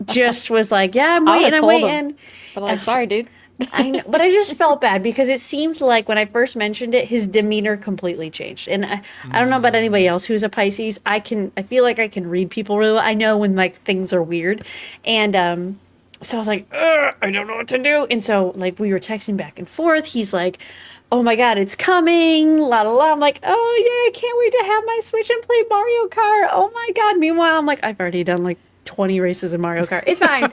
just was like, yeah, I'm waiting. But I'm like, sorry, dude. I know, but I just felt bad because it seemed like when I first mentioned it, his demeanor completely changed. And I don't know about anybody else who's a Pisces. I feel like I can read people really well. I know when like things are weird. And so I was like, I don't know what to do. And so like we were texting back and forth. He's like, oh my God, it's coming, la la la. I'm like, oh yeah, I can't wait to have my Switch and play Mario Kart. Oh my God. Meanwhile, I'm like, I've already done like 20 races in Mario Kart. It's fine.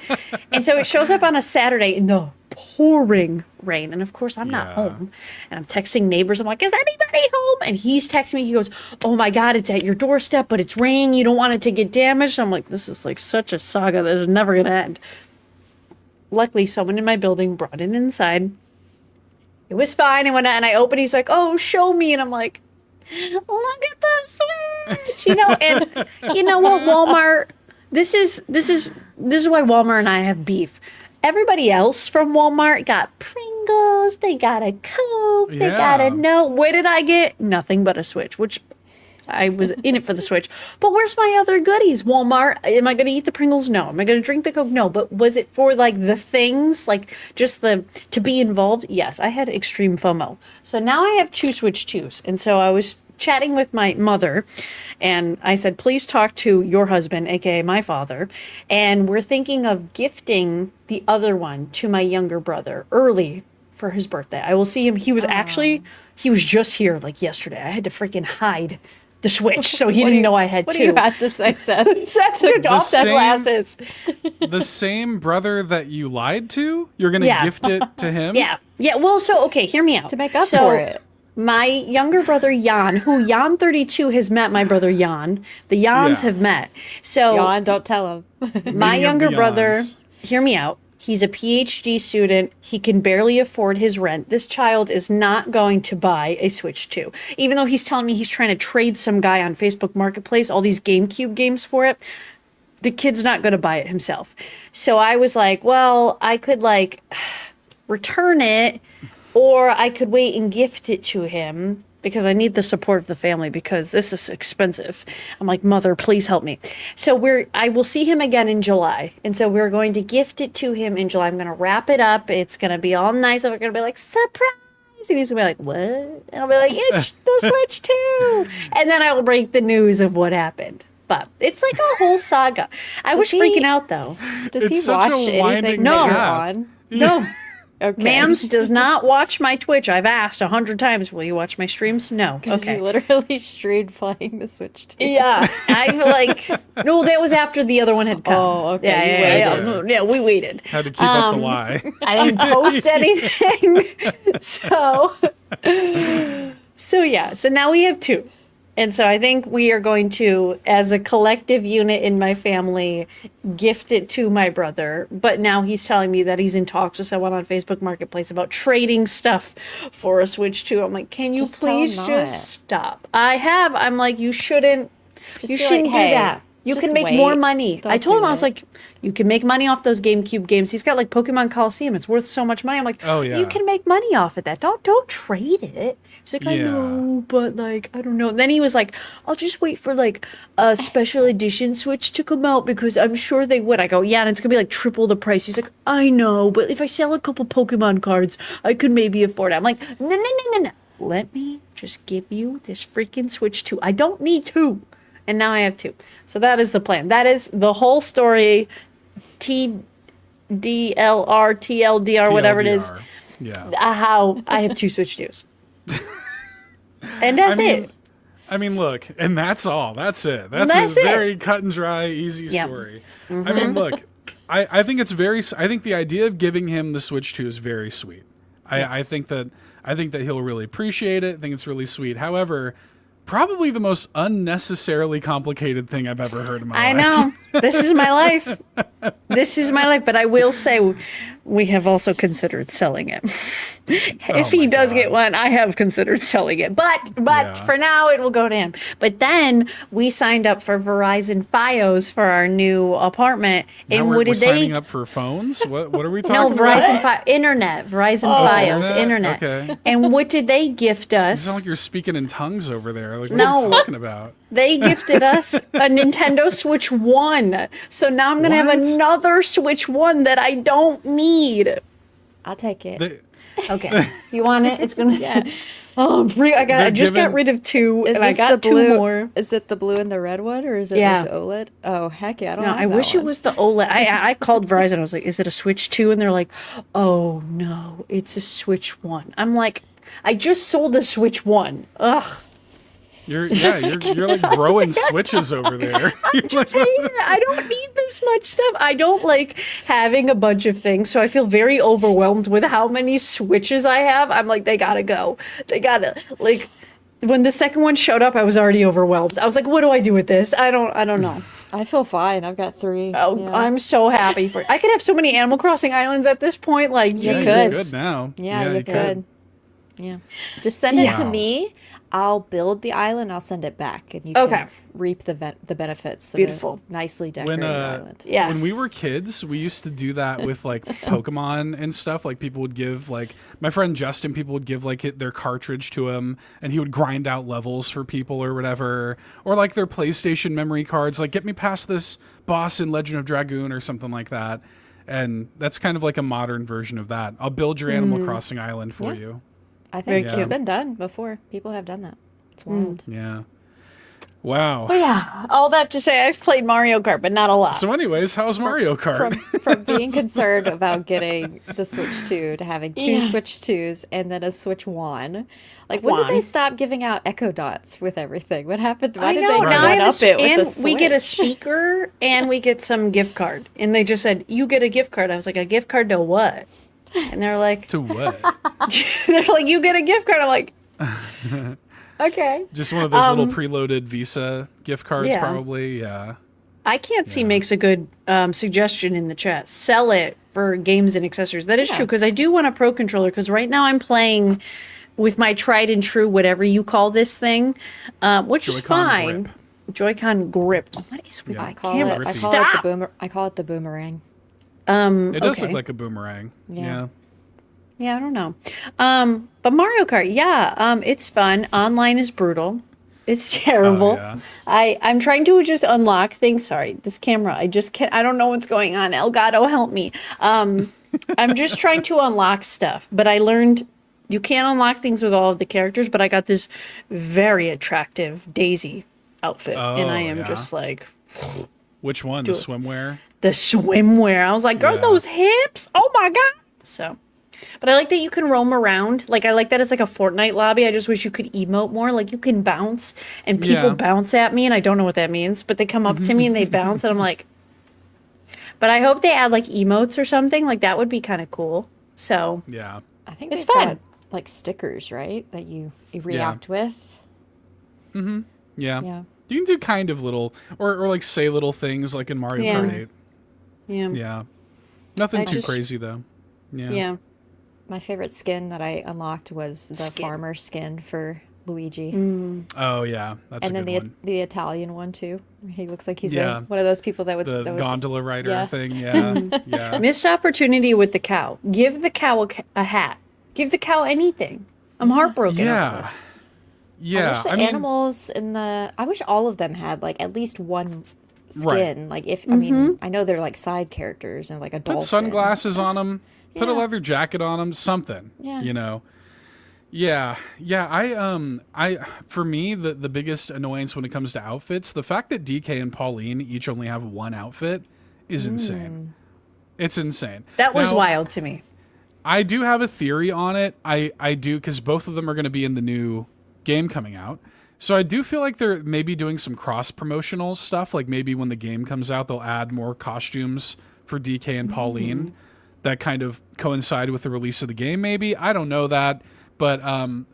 And so it shows up on a Saturday in the pouring rain. And of course, I'm not home. And I'm texting neighbors. I'm like, is anybody home? And he's texting me. He goes, oh my God, it's at your doorstep, but it's raining. You don't want it to get damaged. I'm like, this is like such a saga that is never going to end. Luckily, someone in my building brought it inside. It was fine. And when I opened, he's like, oh, show me. And I'm like, look at the Switch. And you know what, Walmart, this is why Walmart and I have beef. Everybody else from Walmart got Pringles, they got a Coke, they got a note. What did I get? Nothing but a Switch, which I was in it for the Switch. But where's my other goodies? Walmart, am I going to eat the Pringles? No. Am I going to drink the Coke? No. But was it for like the things, like just to be involved? Yes, I had extreme FOMO. So now I have 2 Switch 2s. And so I was chatting with my mother and I said, please talk to your husband, aka my father, and we're thinking of gifting the other one to my younger brother early for his birthday. I will see him. He was just here like yesterday. I had to freaking hide the Switch so he didn't know I had 2. What do you have to say, Seth? Seth took off the glasses. The same brother that you lied to? You're going to gift it to him? Yeah. Well, so, okay, hear me out. To make up for it. My younger brother, Jan, who Jan 32 has met my brother, Jan. The Jans have met. So Jan, don't tell him. My younger brother, hear me out. He's a PhD student. He can barely afford his rent. This child is not going to buy a Switch 2. Even though he's telling me he's trying to trade some guy on Facebook Marketplace all these GameCube games for it, the kid's not going to buy it himself. So I was like, well, I could like return it, or I could wait and gift it to him because I need the support of the family because this is expensive. I'm like, Mother, please help me. So I will see him again in July. And so we're going to gift it to him in July. I'm going to wrap it up. It's going to be all nice. And we're going to be like, surprise. And he's going to be like, what? And I'll be like, it's the Switch 2. And then I will break the news of what happened. But it's like a whole saga. I was freaking out, though. Does he watch anything that you're on? No. Okay. Mans does not watch my Twitch. I've asked 100 times, will you watch my streams? No. Okay. You literally streamed playing the Switch 2. Yeah. I'm like, no, that was after the other one had come. Oh, okay. Yeah, we waited. Had to keep up the lie. I didn't post anything. So now we have 2. And so I think we are going to, as a collective unit in my family, gift it to my brother. But now he's telling me that he's in talks with someone on Facebook Marketplace about trading stuff for a Switch 2. I'm like, can you please just stop? I'm like, you shouldn't do that. You can make more money. I told him, I was like, you can make money off those GameCube games. He's got like Pokemon Coliseum. It's worth so much money. I'm like, oh yeah, you can make money off of that. Don't trade it. He's like, I know, but like, I don't know. And then he was like, I'll just wait for like a special edition Switch to come out because I'm sure they would. I go, yeah, and it's gonna be like triple the price. He's like, I know, but if I sell a couple Pokemon cards, I could maybe afford it. I'm like, no. Let me just give you this freaking Switch 2. I don't need 2. And now I have 2. So that is the plan. That is the whole story. TDLR, TLDR, whatever it is. Yeah. How I have 2 Switch 2s. And that's it. I mean, look, and that's all. That's it. That's a very cut and dry, easy story. Mm-hmm. I mean, look, I think I think the idea of giving him the Switch 2 is very sweet. Yes. I think that he'll really appreciate it. I think it's really sweet. However, probably the most unnecessarily complicated thing I've ever heard in my life. I know. This is my life. But I will say we have also considered selling it. If he does get one, I have considered selling it. But for now, it will go to him. But then we signed up for Verizon Fios for our new apartment. And we're signing up for phones? What are we talking about? No, Verizon Internet. Verizon Fios, Internet. Okay. And what did they gift us? It sounds like you're speaking in tongues over there. Like, what are you talking about? They gifted us a Nintendo Switch 1. So now I'm going to have another Switch 1 that I don't need. I'll take it. Okay. You want it? It's going to... I just got rid of 2, and I got 2 more. Is it the blue and the red one, or is it like the OLED? Oh, heck yeah, I don't know. I wish it was the OLED. I called Verizon. I was like, is it a Switch 2? And they're like, oh, no, it's a Switch 1. I'm like, I just sold a Switch 1. Ugh. You're like growing switches over there. I'm just saying, I don't need this much stuff. I don't like having a bunch of things, so I feel very overwhelmed with how many switches I have. I'm like, they gotta go. They gotta, like, when the second one showed up, I was already overwhelmed. I was like, what do I do with this? I don't know. I feel fine. I've got 3. Oh, yeah. I'm so happy for. I could have so many Animal Crossing islands at this point. Like, You Jesus. could. Good now. Yeah, you could. Yeah. Just send it to me. I'll build the island. I'll send it back, and you can reap the benefits. Beautiful, of a nicely decorated island. Yeah. When we were kids, we used to do that with like Pokemon and stuff. Like people would give like my friend Justin. People would give like their cartridge to him, and he would grind out levels for people or whatever, or like their PlayStation memory cards. Like get me past this boss in Legend of Dragoon or something like that. And that's kind of like a modern version of that. I'll build your Animal Crossing island for you. I think Very it's been done before. People have done that. It's wild. Yeah. Wow. Well, yeah. All that to say, I've played Mario Kart, but not a lot. So anyways, how's Mario Kart? From being concerned about getting the Switch 2 to having 2 Switch 2s and then a Switch 1. Like, when did they stop giving out Echo Dots with everything? What happened? Why did they one up it with the Switch? We get a speaker and we get some gift card. And they just said, you get a gift card. I was like, a gift card to what? And they're like... To what? They're like, you get a gift card. I'm like... Okay. Just one of those little preloaded Visa gift cards, probably. Yeah. I Can't See makes a good suggestion in the chat. Sell it for games and accessories. That is true, because I do want a Pro Controller, because right now I'm playing with my tried and true, whatever you call this thing, which is fine. Grip. Joy-Con grip. What is with I call it the boomerang. It does look like a boomerang. Yeah. Yeah, I don't know. But Mario Kart, it's fun. Online is brutal. It's terrible. Oh, yeah. I'm trying to just unlock things. Sorry, this camera. I just can't. I don't know what's going on. Elgato, help me. I'm just trying to unlock stuff. But I learned you can't unlock things with all of the characters. But I got this very attractive Daisy outfit, and I am just like, which one? The swimwear. The swimwear. I was like, girl, those hips. Oh my god. So. But I like that you can roam around. Like, I like that it's like a Fortnite lobby. I just wish you could emote more. Like, you can bounce, and people bounce at me, and I don't know what that means. But they come up to me, and they bounce, and I'm like... But I hope they add, like, emotes or something. Like, that would be kind of cool. So... Yeah. I think it's they've fun. got, like, stickers, right? That you react with. Mm-hmm. Yeah. You can do kind of little... Or like, say little things, like in Mario Kart 8. Yeah. Nothing too crazy, though. Yeah. My favorite skin that I unlocked was the farmer skin for Luigi. Oh yeah, that's and a good one. And then the Italian one too. He looks like he's one of those people that would the gondola rider thing. Yeah. Missed opportunity with the cow. Give the cow a hat. Give the cow anything. I'm heartbroken over this. I wish the animals in the. I wish all of them had like at least one skin. Like if I mean I know they're like side characters and like a dolphin. Put sunglasses on them. Put a leather jacket on them, something. Yeah. You know. Yeah. I for me the biggest annoyance when it comes to outfits, the fact that DK and Paullin each only have one outfit is insane. It's insane. That was wild to me. I do have a theory on it. I do, because both of them are going to be in the new game coming out. So I do feel like they're maybe doing some cross-promotional stuff. Like maybe when the game comes out, they'll add more costumes for DK and Paullin that kind of coincide with the release of the game, maybe. I don't know that. But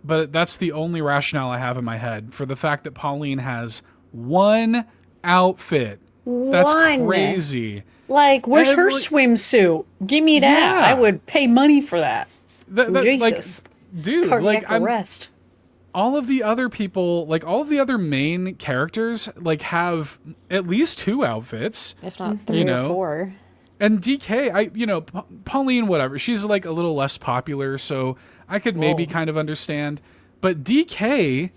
that's the only rationale I have in my head for the fact that Paullin has one outfit. That's crazy. Like, where's her swimsuit? Give me that. I would pay money for that. Jesus. Like, dude, cardiac arrest. All of the other people, like all of the other main characters, like have at least two outfits, if not three or four. And DK, Paullin, whatever. She's like a little less popular, so I could maybe kind of understand. But DK,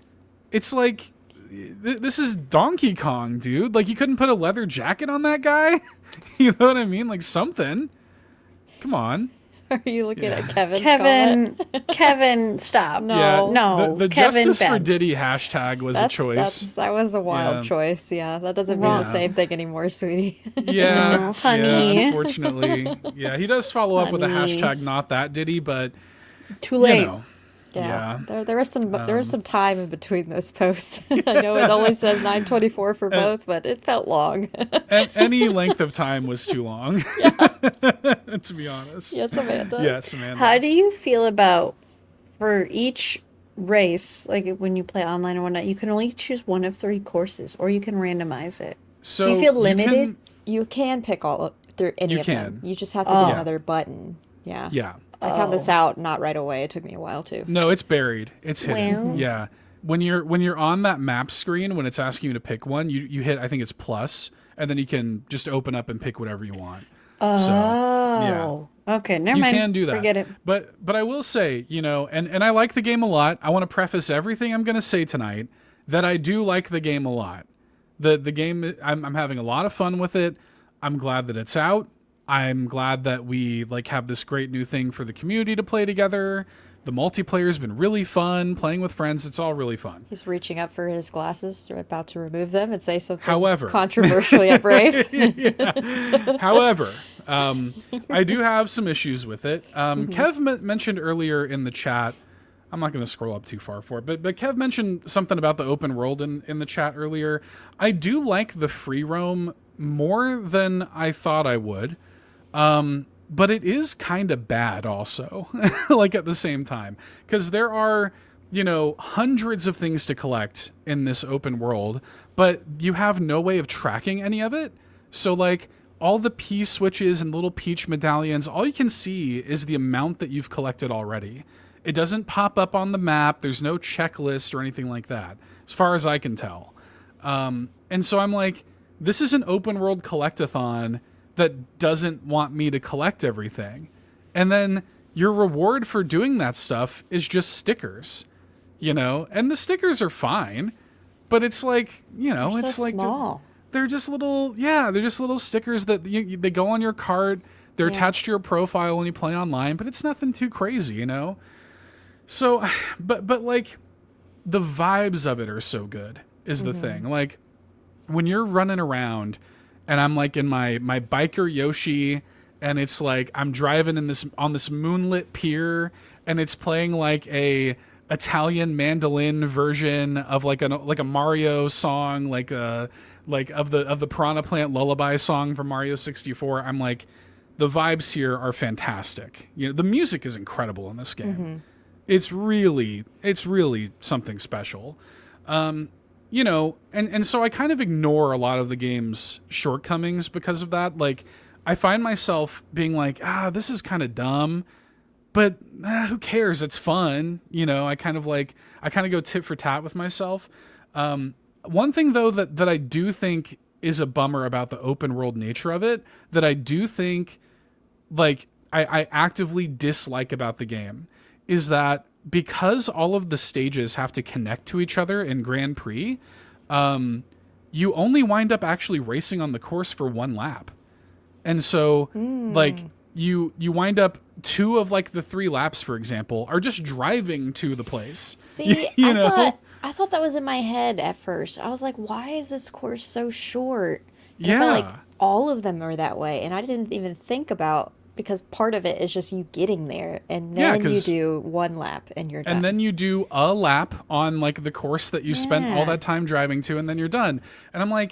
it's like this is Donkey Kong, dude. Like you couldn't put a leather jacket on that guy. You know what I mean? Like something. Come on. Are you looking at Kevin's comment? Kevin, stop. No. The Kevin Justice for Diddy hashtag was a choice. That was a wild choice. Yeah, that doesn't mean the same thing anymore, sweetie. Yeah, honey. Yeah, unfortunately, yeah, he does follow up with a hashtag not that Diddy, but too late. Yeah. There was some time in between those posts. I know it only says 9:24 for both, but it felt long. Any length of time was too long. To be honest. Yes, Amanda. Yes, Amanda. How do you feel about, for each race, like when you play online or whatnot, you can only choose one of 3 courses, or you can randomize it. So do you feel limited? You can pick any of them. You just have to do another button. Yeah. Yeah. I found this out not right away. It took me a while too. No, it's buried. It's hidden. Well. Yeah. When you're on that map screen, when it's asking you to pick one, you hit, I think it's plus, and then you can just open up and pick whatever you want. Oh. So, yeah. Okay, never mind. You can do that. Forget it. But I will say, and I like the game a lot. I want to preface everything I'm going to say tonight that I do like the game a lot. The game, I'm having a lot of fun with it. I'm glad that it's out. I'm glad that we have this great new thing for the community to play together. The multiplayer's been really fun. Playing with friends, it's all really fun. He's reaching up for his glasses, about to remove them and say something However, controversial yet brave. However, I do have some issues with it. Kev mentioned earlier in the chat, I'm not going to scroll up too far for it, but Kev mentioned something about the open world in the chat earlier. I do like the free roam more than I thought I would. But it is kind of bad also, at the same time, because there are, hundreds of things to collect in this open world, but you have no way of tracking any of it. So all the P switches and little peach medallions, all you can see is the amount that you've collected already. It doesn't pop up on the map. There's no checklist or anything like that, as far as I can tell. And so I'm like, this is an open world collectathon that doesn't want me to collect everything. And then your reward for doing that stuff is just stickers, and the stickers are fine, but it's it's so small. They're just little stickers that they go on your cart. They're attached to your profile when you play online, but it's nothing too crazy, So, but the vibes of it are so good is the thing. When you're running around and I'm in my biker Yoshi, and it's I'm driving on this moonlit pier, and it's playing a Italian mandolin version of a Mario song, of the Piranha Plant Lullaby song from Mario 64. I'm the vibes here are fantastic. The music is incredible in this game. It's really something special. And so I kind of ignore a lot of the game's shortcomings because of that. I find myself being this is kind of dumb, but who cares? It's fun. I kind of go tit for tat with myself. One thing though, that I do think is a bummer about the open world nature of it, that I do think I actively dislike about the game, is that because all of the stages have to connect to each other in Grand Prix, you only wind up actually racing on the course for 1 lap. And so you wind up 2 of the 3 laps, for example, are just driving to the place. See, I thought that was in my head at first. I was like, why is this course so short? And I felt like all of them are that way, and I didn't even think about, because part of it is just you getting there, and then you do 1 lap and you're done. And then you do a lap on the course that you spent all that time driving to, and then you're done. And I'm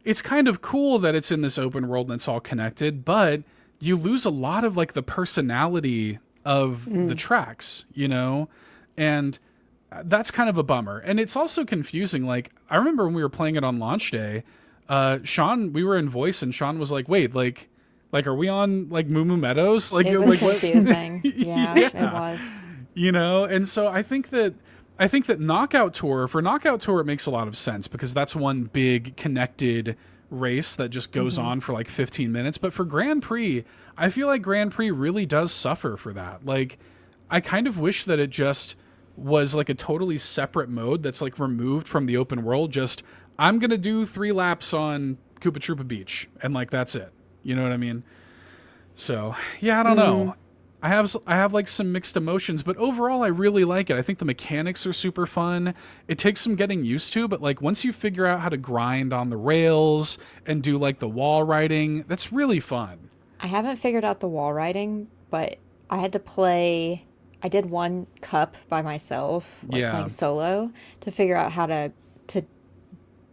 it's kind of cool that it's in this open world and it's all connected, but you lose a lot of the personality of the tracks, and that's kind of a bummer. And it's also confusing. I remember when we were playing it on launch day, Sean, we were in voice, and Sean was like, wait, are we on Moo Moo Meadows? It was confusing. Yeah, it was. And so I think that Knockout Tour, it makes a lot of sense, because that's one big connected race that just goes on for 15 minutes. But for Grand Prix, I feel like Grand Prix really does suffer for that. I kind of wish that it just was a totally separate mode that's removed from the open world. Just, I'm going to do 3 laps on Koopa Troopa Beach, and that's it. You know what I mean? So, yeah, I don't know. I have some mixed emotions, but overall I really like it. I think the mechanics are super fun. It takes some getting used to, but once you figure out how to grind on the rails and do the wall riding, that's really fun. I haven't figured out the wall riding, but I had to play I did one cup by myself, like playing solo, to figure out how to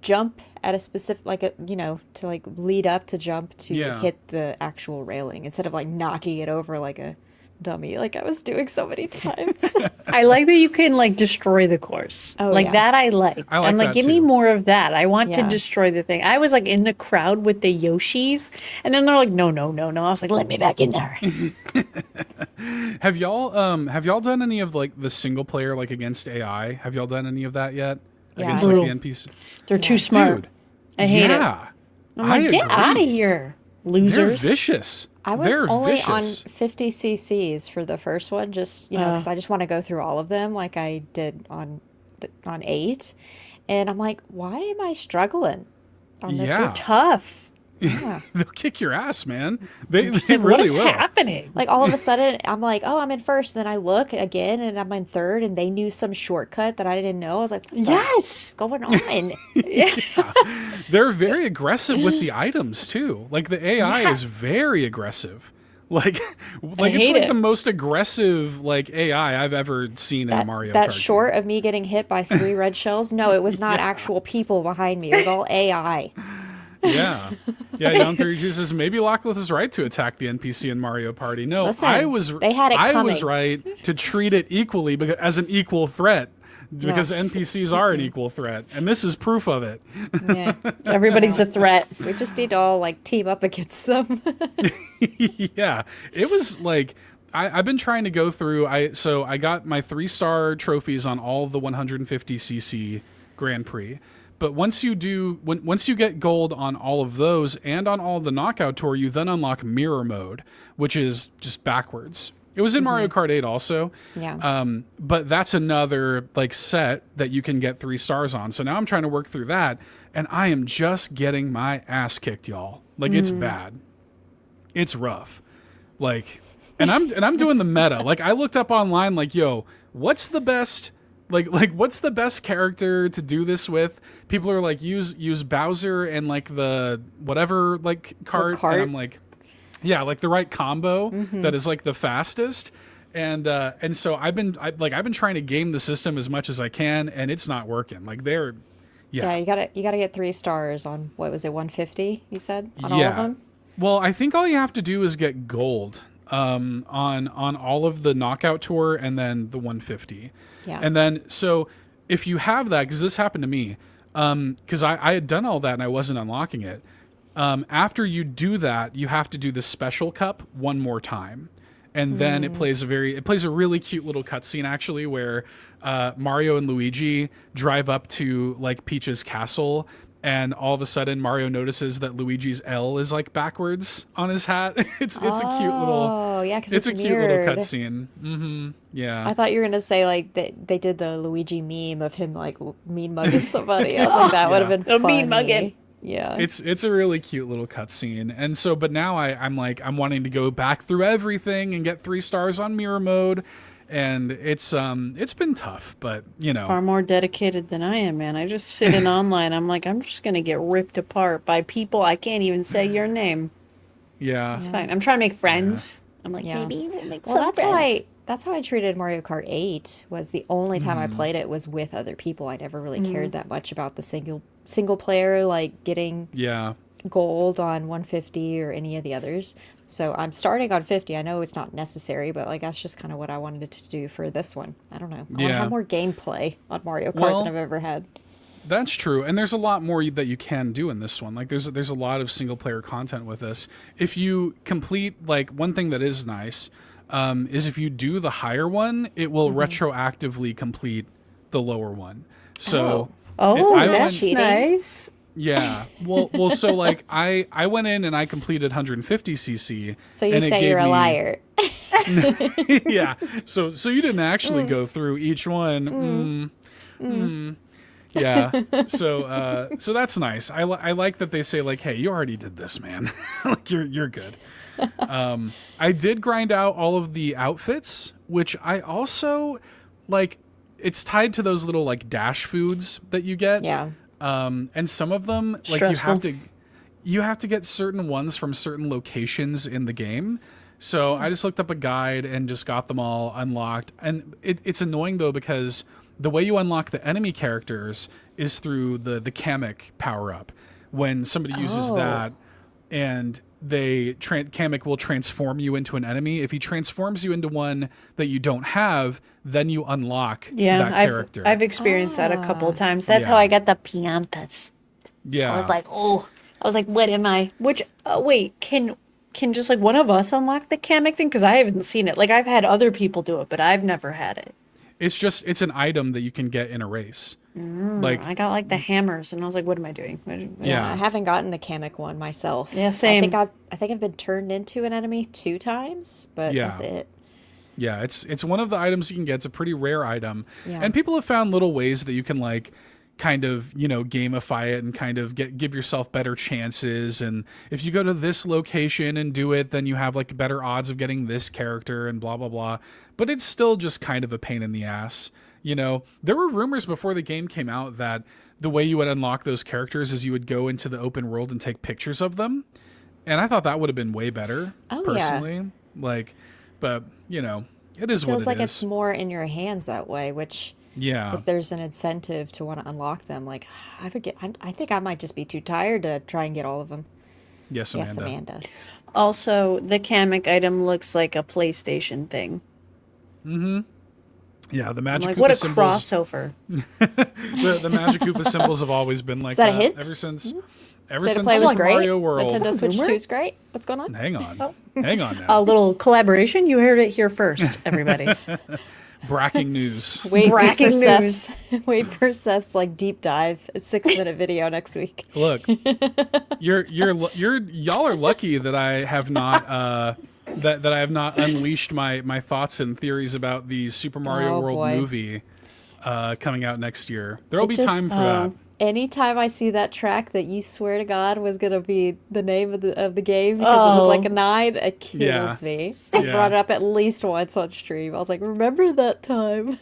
jump at a specific, like a, you know, to like lead up to jump to hit the actual railing instead of like knocking it over like a dummy, like I was doing so many times. I like that you can like destroy the course. Oh, like that I like. I'm like, give me more of that. I want to destroy the thing. I was like in the crowd with the Yoshis, and then they're like, no. I was like, let me back in there. Have y'all done any of like the single player like against AI? Have y'all done any of that yet? Against like the NPC? They're too smart. Dude, I hate it. I'm like, get out of here, losers. They're vicious. I was only on 50 cc's for the first one, just, you know, because I just want to go through all of them like I did on 8. And I'm like, why am I struggling on this? They're tough. Yeah. They'll kick your ass, man. They really will. What is happening? Like all of a sudden, I'm like, oh, I'm in first. And then I look again and I'm in third, and they knew some shortcut that I didn't know. I was like, what's going on? They're very aggressive with the items too. Like the AI is very aggressive. Like it's like the most aggressive like AI I've ever seen in a Mario Kart. That short of me getting hit by 3 red shells, no, it was not actual people behind me. It was all AI. Yeah, Down 32 says maybe Lachlan is right to attack the NPC in Mario Party. No, listen, they had it coming. I was right to treat it equally as an equal threat, because NPCs are an equal threat, and this is proof of it. Yeah, everybody's a threat. We just need to all like team up against them. Yeah, it was like I've been trying to go through. I got my 3-star trophies on all the 150cc Grand Prix. But once you get gold on all of those and on all of the knockout tour, you then unlock mirror mode, which is just backwards. It was in Mario Kart 8 also. Yeah. But that's another like set that you can get 3 stars on. So now I'm trying to work through that, and I am just getting my ass kicked, y'all. Like it's bad. It's rough. Like, and I'm doing the meta. Like I looked up online, like, yo, what's the best? Like what's the best character to do this with? People are like, use Bowser and like the whatever like cart. And I'm like, yeah, like the right combo that is like the fastest. And so I've been trying to game the system as much as I can, and it's not working. Like you gotta get 3 stars on, what was it, 150? You said on all of them. Well, I think all you have to do is get gold on all of the knockout tour and then the 150. Yeah. And then, so if you have that, because this happened to me, because I had done all that and I wasn't unlocking it. After you do that, you have to do the special cup one more time. And then it plays a really cute little cutscene actually, where Mario and Luigi drive up to like Peach's castle, and all of a sudden Mario notices that Luigi's L is like backwards on his hat. It's a cute little it's a cute little cutscene. Yeah. I thought you were gonna say like they did the Luigi meme of him like mean mugging somebody. I was like, that would have been funny. Mean mugging. Yeah. It's a really cute little cutscene. And so, but now I'm wanting to go back through everything and get 3 stars on mirror mode. And it's been tough, but you know. Far more dedicated than I am, man. I just sit in online. I'm like, I'm just going to get ripped apart by people I can't even say your name. Yeah. It's fine. I'm trying to make friends. I'm like, maybe we'll make some friends. That's how I treated Mario Kart 8. Was the only time I played it was with other people. I never really cared that much about the single player, like getting gold on 150 or any of the others. So I'm starting on 50. I know it's not necessary, but like that's just kind of what I wanted to do for this one. I don't know. I want to have more gameplay on Mario Kart than I've ever had. That's true, and there's a lot more that you can do in this one. Like there's a lot of single player content with this. If you complete, like, one thing that is nice is if you do the higher one, it will retroactively complete the lower one. So that's nice. Yeah. Well. So like I went in and I completed 150cc. So you say you're a liar. Yeah. So you didn't actually go through each one. Yeah. So that's nice. I like that they say like, hey, you already did this, man. Like you're good. I did grind out all of the outfits, which I also like. It's tied to those little like dash foods that you get. Yeah. And some of them, like, you have to get certain ones from certain locations in the game. So I just looked up a guide and just got them all unlocked. And it's annoying though, because the way you unlock the enemy characters is through the Kamek power up. When somebody uses that, and Kamek will transform you into an enemy. If he transforms you into one that you don't have, then you unlock that character. I've experienced that a couple of times. That's how I got the piantas. Yeah. I was like, what am I? Which, wait, can just like one of us unlock the Kamek thing? Because I haven't seen it. Like, I've had other people do it, but I've never had it. It's an item that you can get in a race. Like, I got like the hammers, and I was like, what am I doing? Yeah, I haven't gotten the Kamek one myself. Yeah, same. I think I've been turned into an enemy 2 times, but that's it. Yeah, it's one of the items you can get. It's a pretty rare item. Yeah. And people have found little ways that you can like kind of, gamify it and kind of give yourself better chances. And if you go to this location and do it, then you have like better odds of getting this character and blah, blah, blah. But it's still just kind of a pain in the ass. There were rumors before the game came out that the way you would unlock those characters is you would go into the open world and take pictures of them. And I thought that would have been way better, personally. Like, but, it is what it is. Feels like it's more in your hands that way, which, if there's an incentive to want to unlock them, like, I think I might just be too tired to try and get all of them. Yes, Amanda. Also, the Kamek item looks like a PlayStation thing. Mm-hmm. Yeah, the Magic Koopa what a symbols. Crossover. the Magic Koopa symbols have always been like that. A hint? Ever since play was great. Mario World. Nintendo Switch 2 is great. What's going on? Hang on. Hang on now. A little collaboration. You heard it here first, everybody. Bracking news. Wait for Breaking Seth's like deep dive 6-minute video next week. Look, y'all are lucky that I have not that I have not unleashed my thoughts and theories about the Super Mario World movie coming out next year. There'll be time for that. Anytime I see that track that you swear to God was gonna be the name of the game because it looked like a 9, it kills me. I brought it up at least once on stream. I was like, remember that time?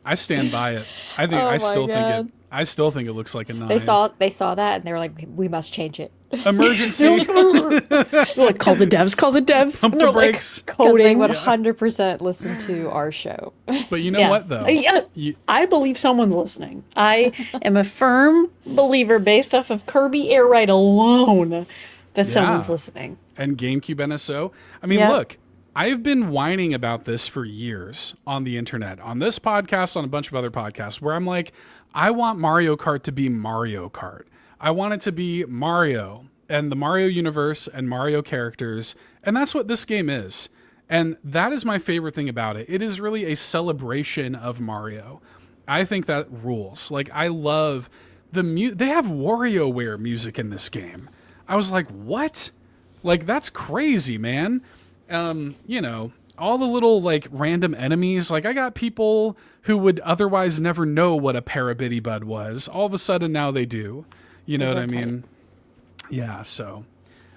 I stand by it. I still think it looks like a 9. They saw that and they were like, we must change it. Emergency. Like, call the devs. Pump the brakes. Because they would 100% listen to our show. But you know what, though? I believe someone's listening. I am a firm believer, based off of Kirby Air Ride alone, that someone's listening. And GameCube NSO. I mean, look, I've been whining about this for years on the internet, on this podcast, on a bunch of other podcasts, where I'm like, I want Mario Kart to be Mario Kart. I want it to be Mario and the Mario universe and Mario characters. And that's what this game is. And that is my favorite thing about it. It is really a celebration of Mario. I think that rules. Like, I love they have WarioWare music in this game. I was like, what? Like, that's crazy, man. All the little like random enemies. Like, I got people who would otherwise never know what a Parabitty-Bud was. All of a sudden now they do. You know what I mean? Tight. Yeah, so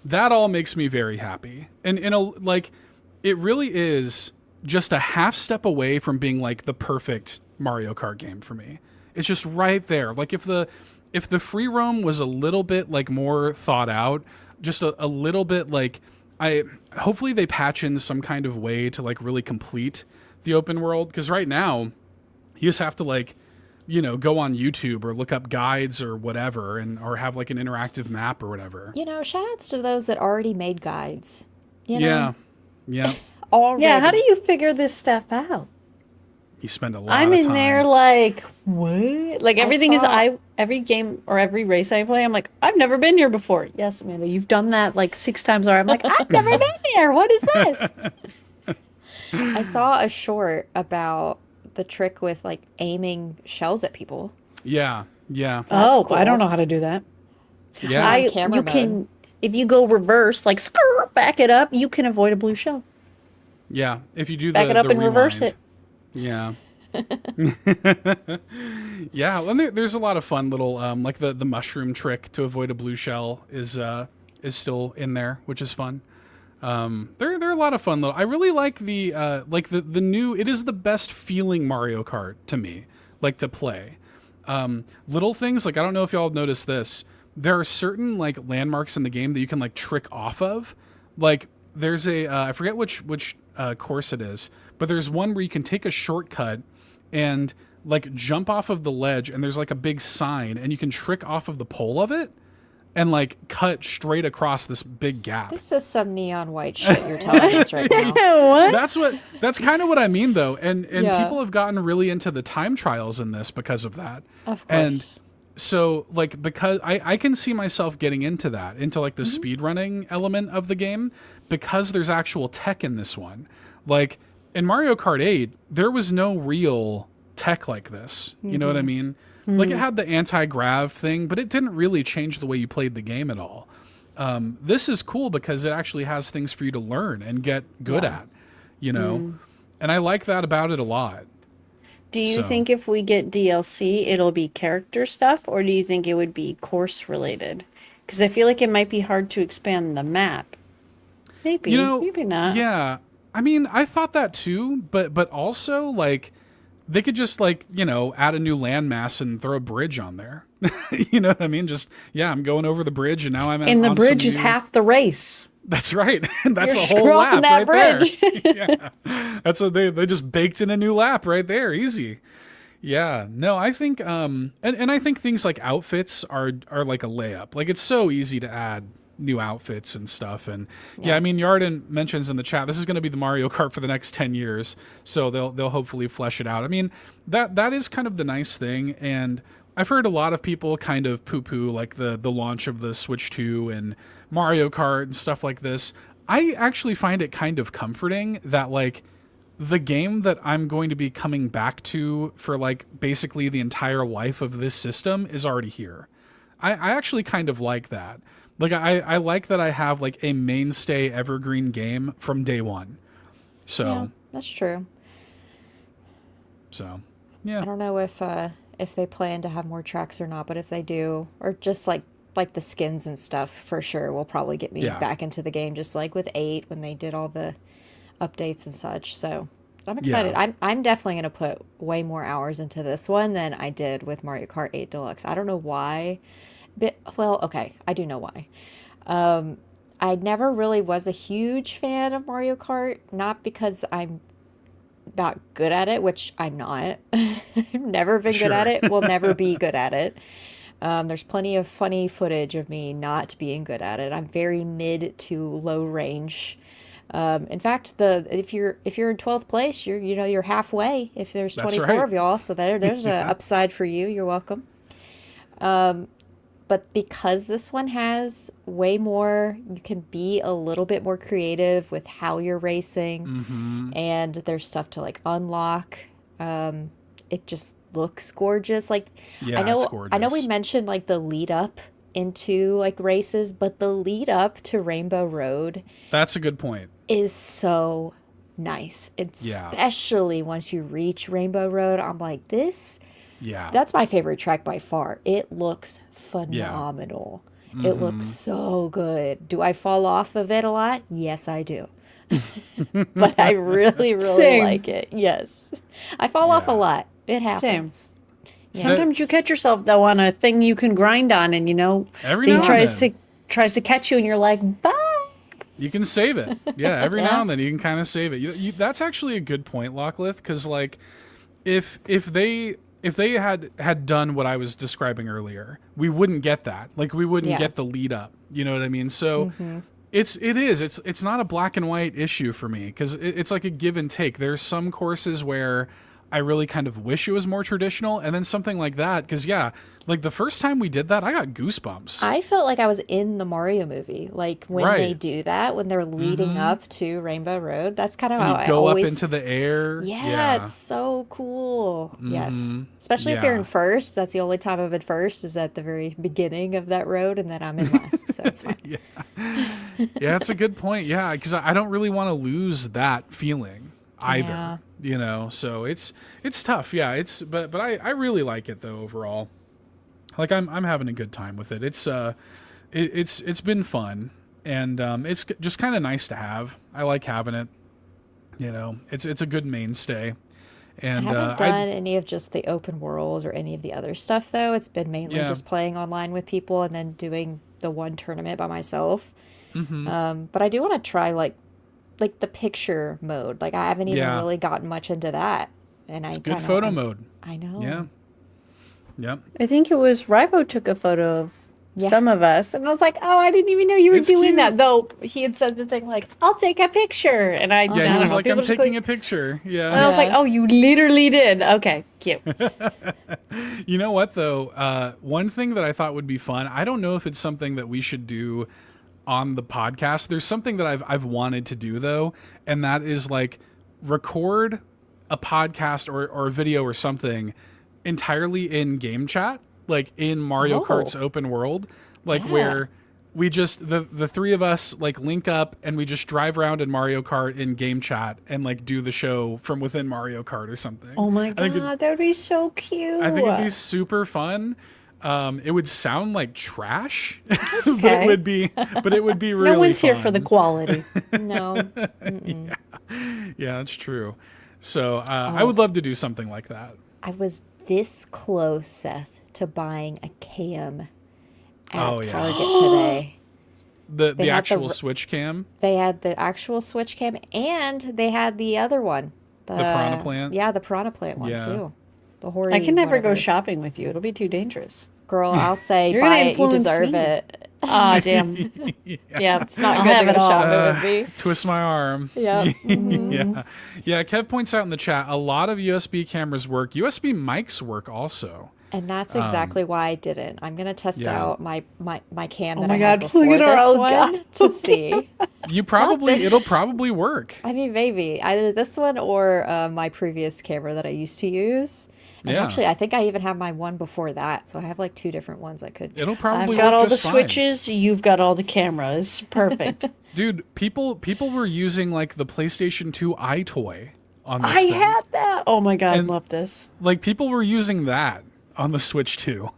that all makes me very happy. And it really is just a half step away from being like the perfect Mario Kart game for me. It's just right there. Like, if the free roam was a little bit like more thought out, just a little bit like, hopefully they patch in some kind of way to like really complete the open world, because right now you just have to like, go on YouTube or look up guides or whatever, or have like an interactive map or whatever. Shout outs to those that already made guides. Yeah. Already. Yeah, how do you figure this stuff out? You spend a lot of time. I'm in there like, what? Like, every game or every race I play, I'm like, I've never been here before. Yes, Amanda, you've done that like 6 times already. I'm like, I've never been here. What is this? I saw a short about the trick with like aiming shells at people. Yeah. That's cool. I don't know how to do that. Yeah. You can, if you go reverse, like back it up, you can avoid a blue shell. Yeah, if you do back it up and rewind. reverse it. Yeah. Yeah, well, there's a lot of fun little like the mushroom trick to avoid a blue shell is still in there, which is fun. There are a lot of fun little. I really like the new. It is the best feeling Mario Kart to me, like to play. Little things like, I don't know if y'all have noticed this. There are certain like landmarks in the game that you can like trick off of. Like there's a I forget which course it is, but there's one where you can take a shortcut and like jump off of the ledge, and there's like a big sign, and you can trick off of the pole of it and like cut straight across this big gap. This is some neon white shit you're telling us right now. What? That's kind of what I mean though. And people have gotten really into the time trials in this because of that. Of course. And so like, because I can see myself getting into that, into like the speed running element of the game, because there's actual tech in this one. Like in Mario Kart 8, there was no real tech like this. You know what I mean? Like it had the anti-grav thing, but it didn't really change the way you played the game at all. This is cool because it actually has things for you to learn and get good at, you know? And I like that about it a lot. Do you think if we get DLC, it'll be character stuff, or do you think it would be course related? Because I feel like it might be hard to expand the map. Maybe, maybe not. Yeah. I mean, I thought that too, but also like, they could just like, add a new landmass and throw a bridge on there. You know what I mean? Just, I'm going over the bridge and now I'm And the bridge is half the race. That's right. That's You're a whole lap that right bridge. there. Yeah. That's what they just baked in a new lap right there. Easy. Yeah. No, I think, and I think things like outfits are like a layup. Like it's so easy to add new outfits and stuff. And I mean, Yarden mentions in the chat, this is going to be the Mario Kart for the next 10 years. So they'll hopefully flesh it out. I mean, that is kind of the nice thing. And I've heard a lot of people kind of poo-poo like the launch of the Switch 2 and Mario Kart and stuff like this. I actually find it kind of comforting that like the game that I'm going to be coming back to for like basically the entire life of this system is already here. I actually kind of like that. Like, I like that I have, like, a mainstay evergreen game from day one. So. Yeah, that's true. So, yeah. I don't know if they plan to have more tracks or not, but if they do, or just, like the skins and stuff, for sure, will probably get me back into the game, just like with 8 when they did all the updates and such. So, I'm excited. Yeah. I'm definitely going to put way more hours into this one than I did with Mario Kart 8 Deluxe. I don't know why. Well, okay, I do know why. I never really was a huge fan of Mario Kart, not because I'm not good at it, which I'm not. I've never been good at it, will never be good at it. There's plenty of funny footage of me not being good at it. I'm very mid to low range. In fact, if you're in 12th place, you're halfway. If there's 24 of y'all, so there's an upside for you. You're welcome. But because this one has way more, you can be a little bit more creative with how you're racing, and there's stuff to like unlock. It just looks gorgeous. Like it's gorgeous. I know we mentioned like the lead up into like races, but the lead up to Rainbow Road, that's a good point, is so nice. Especially once you reach Rainbow Road, I'm like, this. Yeah. That's my favorite track by far. It looks phenomenal. Yeah. It looks so good. Do I fall off of it a lot? Yes, I do. But I really, really like it. Yes. I fall off a lot. It happens. Yeah. Sometimes you catch yourself, though, on a thing you can grind on, and, every now tries to catch you, and you're like, bye. You can save it. Yeah, every now and then you can kind of save it. That's actually a good point, Locklith, because, like, if they had done what I was describing earlier, we wouldn't get that. Like, we wouldn't get the lead up. You know what I mean? So it's not a black and white issue for me, because it's like a give and take. There's some courses where I really kind of wish it was more traditional, and then something like that, because like the first time we did that, I got goosebumps. I felt like I was in the Mario movie, like when they do that, when they're leading up to Rainbow Road. That's kind of how I go always up into the air. Yeah, it's so cool. Yes, especially if you're in first. That's the only time I've been first, is at the very beginning of that road, and then I'm in last, so it's fine. Yeah, that's a good point. Yeah, because I don't really want to lose that feeling either. Yeah. So it's tough. Yeah, but I really like it though overall. Like I'm having a good time with it. It's been fun, and it's just kind of nice to have. I like having it. It's a good mainstay. And I haven't done any of just the open world or any of the other stuff though. It's been mainly just playing online with people and then doing the one tournament by myself. But I do want to try like like the picture mode. Like I haven't even really gotten much into that. And it's good photo mode. I know. Yeah. Yep. I think it was Rybo took a photo of some of us, and I was like, "Oh, I didn't even know you were doing cute. that." Though he had said the thing like, "I'll take a picture," and I he was like, "I'm taking a a picture." Yeah. And I was like, "Oh, you literally did." Okay, cute. You know what though? One thing that I thought would be fun. I don't know if it's something that we should do on the podcast. There's something that I've wanted to do though, and that is like record a podcast or a video or something entirely in game chat, like in Mario Kart's open world, like where we just the three of us like link up and we just drive around in Mario Kart in game chat and like do the show from within Mario Kart or something. Oh my god, that would be so cute. I think it'd be super fun. It would sound like trash, Okay. but it would be really No one's fun. here for the quality. No. Yeah, that's true. So I would love to do something like that. I was this close, Seth, to buying a cam at Target today. The actual Switch cam? They had the actual Switch cam, and they had the other one. The Piranha Plant? Yeah, the Piranha Plant one, too. The Hori, I can never go whatever. shopping with you. It'll be too dangerous. Girl, I'll say, You're buy gonna it, you influence deserve me. it. Ah, damn. Yeah, It's not I'll good have to it go all. shopping with me. Twist my arm. Yeah. Yeah. Kev points out in the chat, a lot of USB cameras work. USB mics work also. And that's exactly why I didn't. I'm going to test out my cam that my I had God, before look at our this old one guy. to see. It'll probably work. I mean, maybe. Either this one or my previous camera that I used to use. And actually, I think I even have my one before that. So I have like two different ones I could. It'll probably I've got work all the just fine. switches. You've got all the cameras. Perfect. Dude, people were using like the PlayStation 2 iToy on this I thing. had that. Oh my god, And- love this. Like people were using that on the Switch too.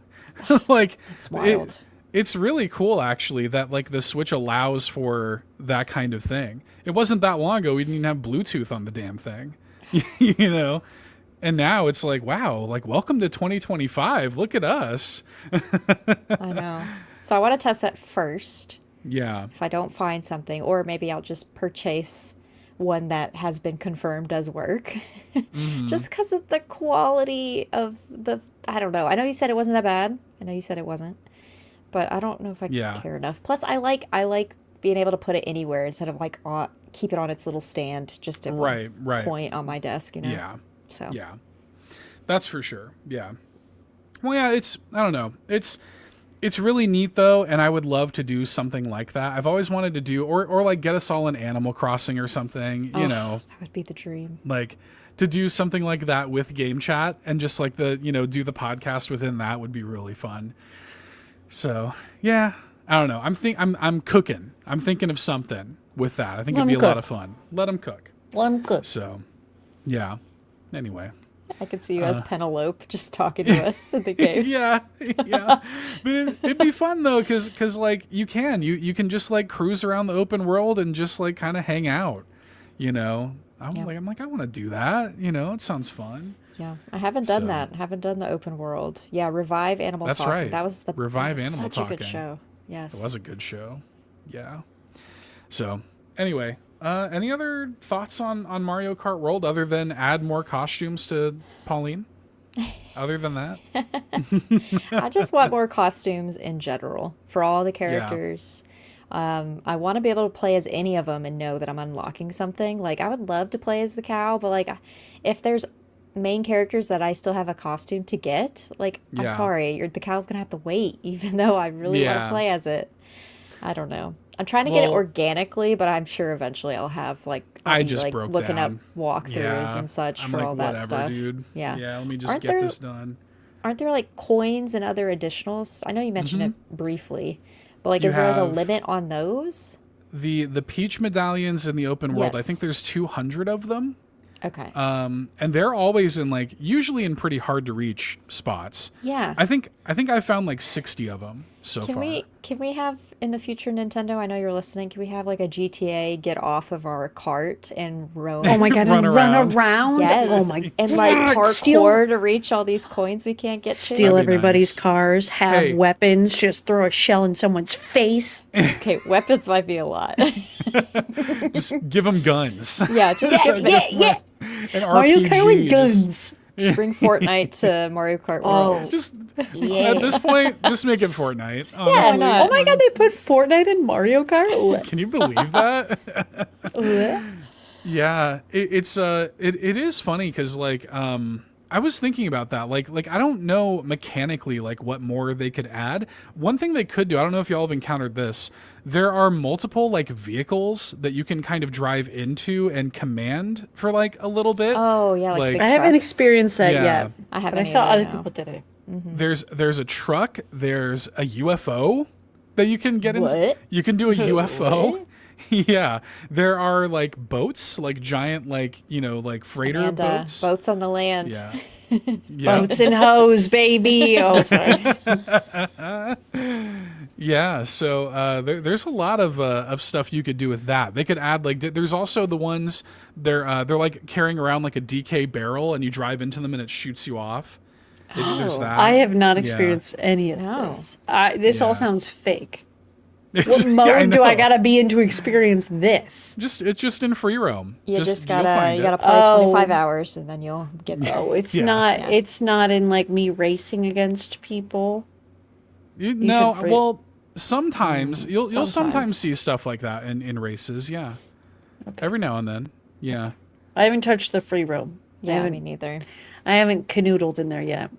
Like It's wild. It's really cool actually that like the Switch allows for that kind of thing. It wasn't that long ago we didn't even have Bluetooth on the damn thing. You know? And now it's like, wow, like welcome to 2025. Look at us. I know. So I want to test that first. Yeah. If I don't find something, or maybe I'll just purchase one that has been confirmed does work. Just because of the quality of I don't know. I know you said it wasn't that bad. I know you said it wasn't. But I don't know if I care enough. Plus, I like being able to put it anywhere instead of like keep it on its little stand just at one point on my desk, you know? Yeah. So. Yeah. That's for sure. Yeah. Well, yeah, I don't know. It's really neat though, and I would love to do something like that. I've always wanted to do or like get us all in Animal Crossing or something, you know. That would be the dream. Like to do something like that with game chat and just like do the podcast within that would be really fun. So, yeah, I don't know. I'm cooking. I'm thinking of something with that. I think it'd be a lot of fun. Let them cook. Let them cook. So, yeah. Anyway. I could see you as Penelope just talking to us in the game. Yeah. But it'd be fun though, because like you can just like cruise around the open world and just like kind of hang out, you know. I'm like I want to do that, you know. It sounds fun. Yeah, I haven't done that. I haven't done the open world. Yeah, Revive Animal That's Talking. right. That was the Revive Animal such Talking. a good show. Yes, It was a good show. Yeah. So anyway, any other thoughts on Mario Kart World other than add more costumes to Paullin? Other than that, I just want more costumes in general for all the characters. I want to be able to play as any of them and know that I'm unlocking something. Like, I would love to play as the cow, but like, if there's main characters that I still have a costume to get, like, I'm sorry, the cow's gonna have to wait, even though I really want to play as it. I don't know. I'm trying to get it organically, but I'm sure eventually I'll have like I just broke looking down. up walkthroughs and such I'm for like, all that whatever, stuff. Dude. Yeah. Let me just Aren't get there- this done. Aren't there like coins and other additionals? I know you mentioned it briefly, but like, You is there like a have- limit on those? The Peach medallions in the open world, I Yes. think there's 200 of them. Okay. And they're always in like usually in pretty hard to reach spots. Yeah. I think I found like 60 of them so Can far. we have in the future, Nintendo, I know you're listening, can we have like a GTA get off of our cart and roam? Oh my god, Run and run around. around. Yes. Oh my And like God, parkour to reach all these coins we can't get steal That'd be everybody's nice. cars, have Hey. weapons, just throw a shell in someone's face. to. Okay, weapons might be a lot. Just give them guns. Yeah, just Yeah. An Mario RPG, Kart with guns. just bring Fortnite to Mario Kart World. Just at this point, just make it Fortnite. why Honestly. not? Oh my god, they put Fortnite in Mario Kart? Can you believe that? Yeah, it is funny because like I was thinking about that. Like I don't know mechanically like what more they could add. One thing they could do, I don't know if y'all have encountered this. There are multiple like vehicles that you can kind of drive into and command for like a little bit. Oh yeah, like big I haven't trucks. experienced that Yeah. yet. I haven't But I saw either, other no. people did it. There's a truck. There's a UFO that you can get in. What? You can do a UFO. Yeah, there are like boats, like giant, like like freighter And boats. boats on the land. Yeah, yeah, Boats and hoes, baby. Oh, sorry. yeah. So there's a lot of stuff you could do with that. They could add like there's also the ones they're like carrying around like a DK barrel, and you drive into them and it shoots you off. There's that. I have not Yeah. experienced any of No. this. This Yeah. all sounds fake. It's- What mode yeah, I do I know. gotta be in to experience this? It's just in free roam. You just you'll gotta find you it. gotta play Oh. 25 hours and then you'll get there. Oh, it's Yeah. not. Yeah. It's not in like me racing against people. No, said free- well, sometimes you'll sometimes sometimes. see stuff like that in races. Yeah, every now and then. Yeah, I haven't touched the free roam. I Yeah, haven't, me neither. I haven't canoodled in there yet.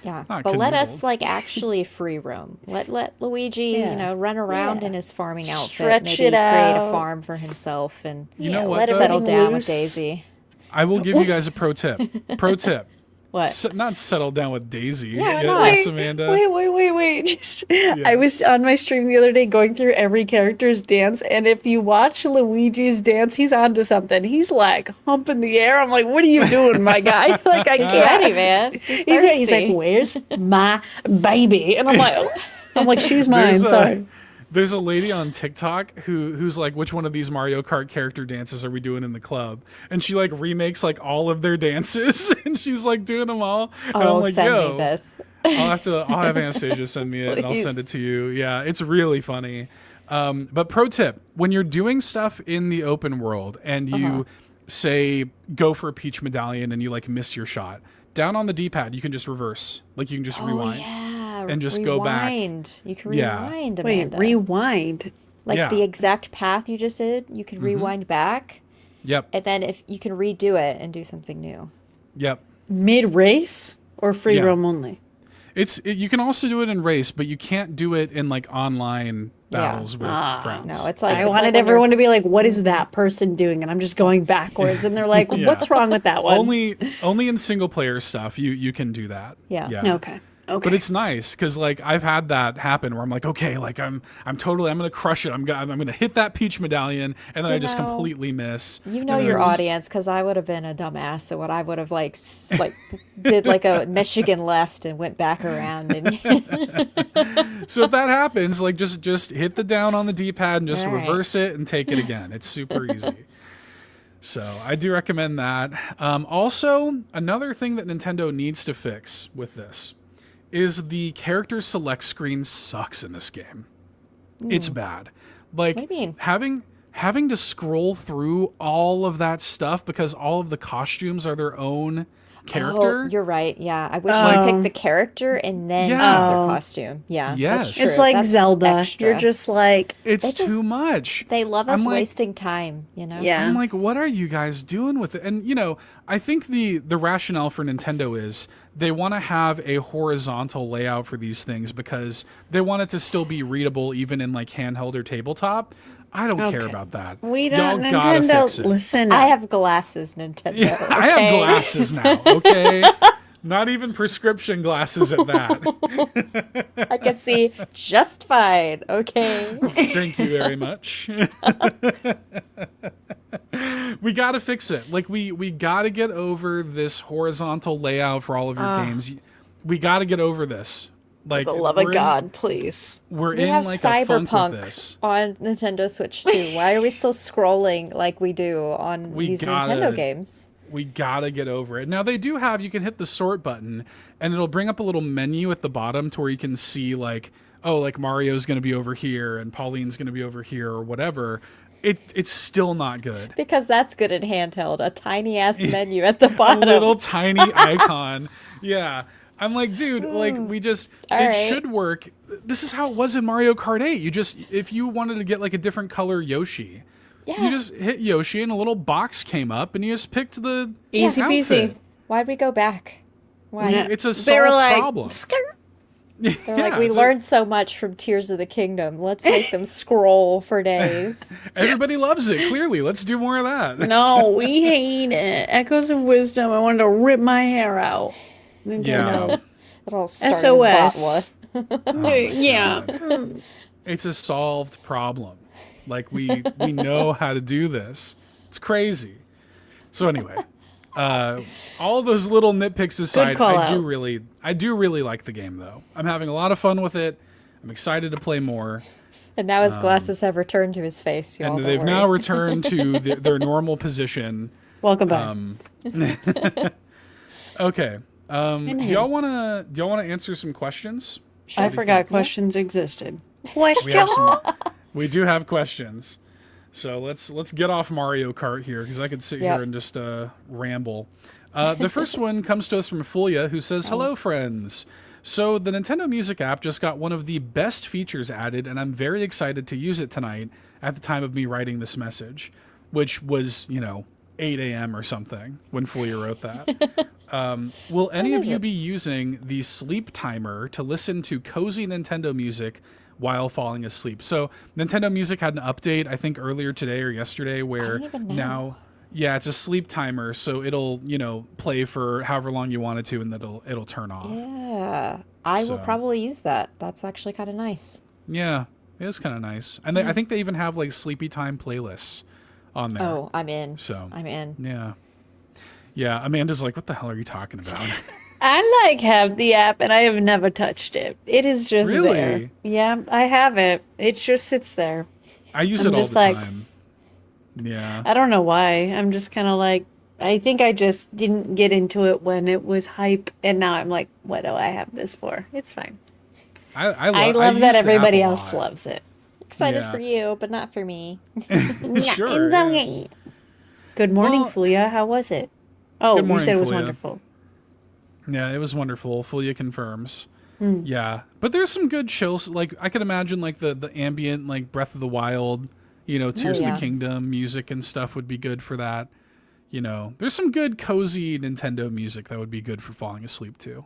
Yeah, Not but let us canoodled. like actually free roam. Let Luigi, Yeah. run around Yeah. in his farming outfit. Stretch Maybe it create a out. farm for himself and You know Yeah, what, let though? everything settle down with loose. Daisy. I will give you guys a pro tip. Pro tip: What? Not settle down with Daisy. Yeah, yes, no. Amanda. Wait. Just, I was on my stream the other day going through every character's dance, and if you watch Luigi's dance, he's onto something. He's like humping the air. I'm like, what are you doing, my guy? Like, I He's can't. ready, man. He's like, where's my baby? And I'm like, she's mine. There's a- Sorry. There's a lady on TikTok who's like, which one of these Mario Kart character dances are we doing in the club? And she like remakes like all of their dances, and she's like doing them all. And Oh, I'm like, send yo, me this. I'll have Anastasia send me it, and I'll send Please. it to you. Yeah, it's really funny. But pro tip: when you're doing stuff in the open world and you say go for a peach medallion and you like miss your shot, down on the D-pad you can just reverse, like you can just rewind. Yeah, and just go back. rewind. You can Yeah. rewind, Wait, Amanda. rewind. Like Yeah. the exact path you just did, you can rewind back, Yep, and then if you can redo it and do something new. yep. Mid race or free Yeah. roam only? You can also do it in race, but you can't do it in like online Yeah. battles with friends. No, it's like I it's wanted like when everyone to be like, what is that person doing? And I'm just going backwards. And they're like, what's wrong with that one? only in single player stuff you can do that. Yeah. Okay. But it's nice because like I've had that happen where I'm like, okay, like I'm gonna crush it. I'm gonna hit that peach medallion, and then I just know, completely miss. You And know then your I just- audience, because I would have been a dumbass. So what I would have like did like a Michigan left and went back around and So if that happens, like just hit the down on the D-pad and just All right. reverse it and take it again. It's super easy. So I do recommend that. Also, another thing that Nintendo needs to fix with this is the character select screen sucks in this game. It's bad. Like What do you mean? having to scroll through all of that stuff because all of the costumes are their own character. Oh, you're right. Yeah, I wish you picked the character and then Yeah. choose their costume. Yeah, Yes. that's true. It's like That's Zelda. extra. You're just like, It's They just- too much. They love us I'm like- wasting time. You know. yeah. I'm like, what are you guys doing with it? And I think the rationale for Nintendo is they want to have a horizontal layout for these things because they want it to still be readable even in like handheld or tabletop. I don't care Okay. about that. we Y'all don't, gotta Nintendo, fix it. listen. I have glasses, Nintendo. Yeah, I have okay? glasses now. Okay, not even prescription glasses at that. I can see just fine. Okay. Thank you very much. We got to fix it. Like we got to get over this horizontal layout for all of your games. We got to get over this. Like For the love we're of in- God, please. we're We in have like a funk with Cyberpunk this. on Nintendo Switch too. Why are we still scrolling like we do on We these gotta- Nintendo games? We gotta get over it. Now they do have, you can hit the sort button and it'll bring up a little menu at the bottom to where you can see like, oh, like Mario's gonna be over here and Pauline's gonna be over here or whatever. It's still not good. Because that's good in handheld. A tiny ass menu at the bottom. A little tiny icon. Yeah. I'm like, dude, like should work. This is how it was in Mario Kart 8. If you wanted to get like a different color Yoshi, you just hit Yoshi and a little box came up and you just picked the easy peasy. Why'd we go back? Why? Yeah. It's a solved problem. They're like, we learned so much from Tears of the Kingdom. Let's make them scroll for days. Everybody loves it, clearly. Let's do more of that. No, we hate it. Echoes of Wisdom. I wanted to rip my hair out. Yeah. It all started SOS. Yeah. It's a solved problem. Like, we know how to do this. It's crazy. So anyway, all those little nitpicks aside, I do really like the game, though. I'm having a lot of fun with it. I'm excited to play more. And now his glasses have returned to his face. And they've now returned to their normal position. Welcome back. Okay. Do y'all want to answer some questions? I forgot questions existed. We do have questions. So let's get off Mario Kart here, because I could sit here and just ramble. The first one comes to us from Fulia, who says, "Hello, friends. So the Nintendo Music app just got one of the best features added, and I'm very excited to use it tonight at the time of me writing this message," which was, 8 a.m. or something when Fulia wrote that. Will any of you be using the sleep timer to listen to cozy Nintendo music while falling asleep? So Nintendo Music had an update, I think earlier today or yesterday, where now, it's a sleep timer. So it'll, play for however long you want it to, and then it'll turn off. Yeah, I will probably use that. That's actually kind of nice. Yeah, it is kind of nice. And I think they even have like sleepy time playlists on there. Oh, I'm in. So I'm in. Yeah. Yeah, Amanda's like, what the hell are you talking about? I have the app, and I have never touched it. It is just there. Yeah, I have it. It just sits there. I use it all the time. Yeah. I don't know why. I'm just kind of like, I think I just didn't get into it when it was hype, and now I'm like, what do I have this for? It's fine. I love that everybody else loves it. Excited for you, but not for me. Sure. Yeah. Good morning, Fulia. How was it? Oh, good morning, you said it was Fulia. wonderful. Yeah, it was wonderful. Fulia confirms. Yeah, but there's some good chills. Like, I could imagine like the ambient, like Breath of the Wild, Tears of the Kingdom music and stuff would be good for that. There's some good cozy Nintendo music that would be good for falling asleep too.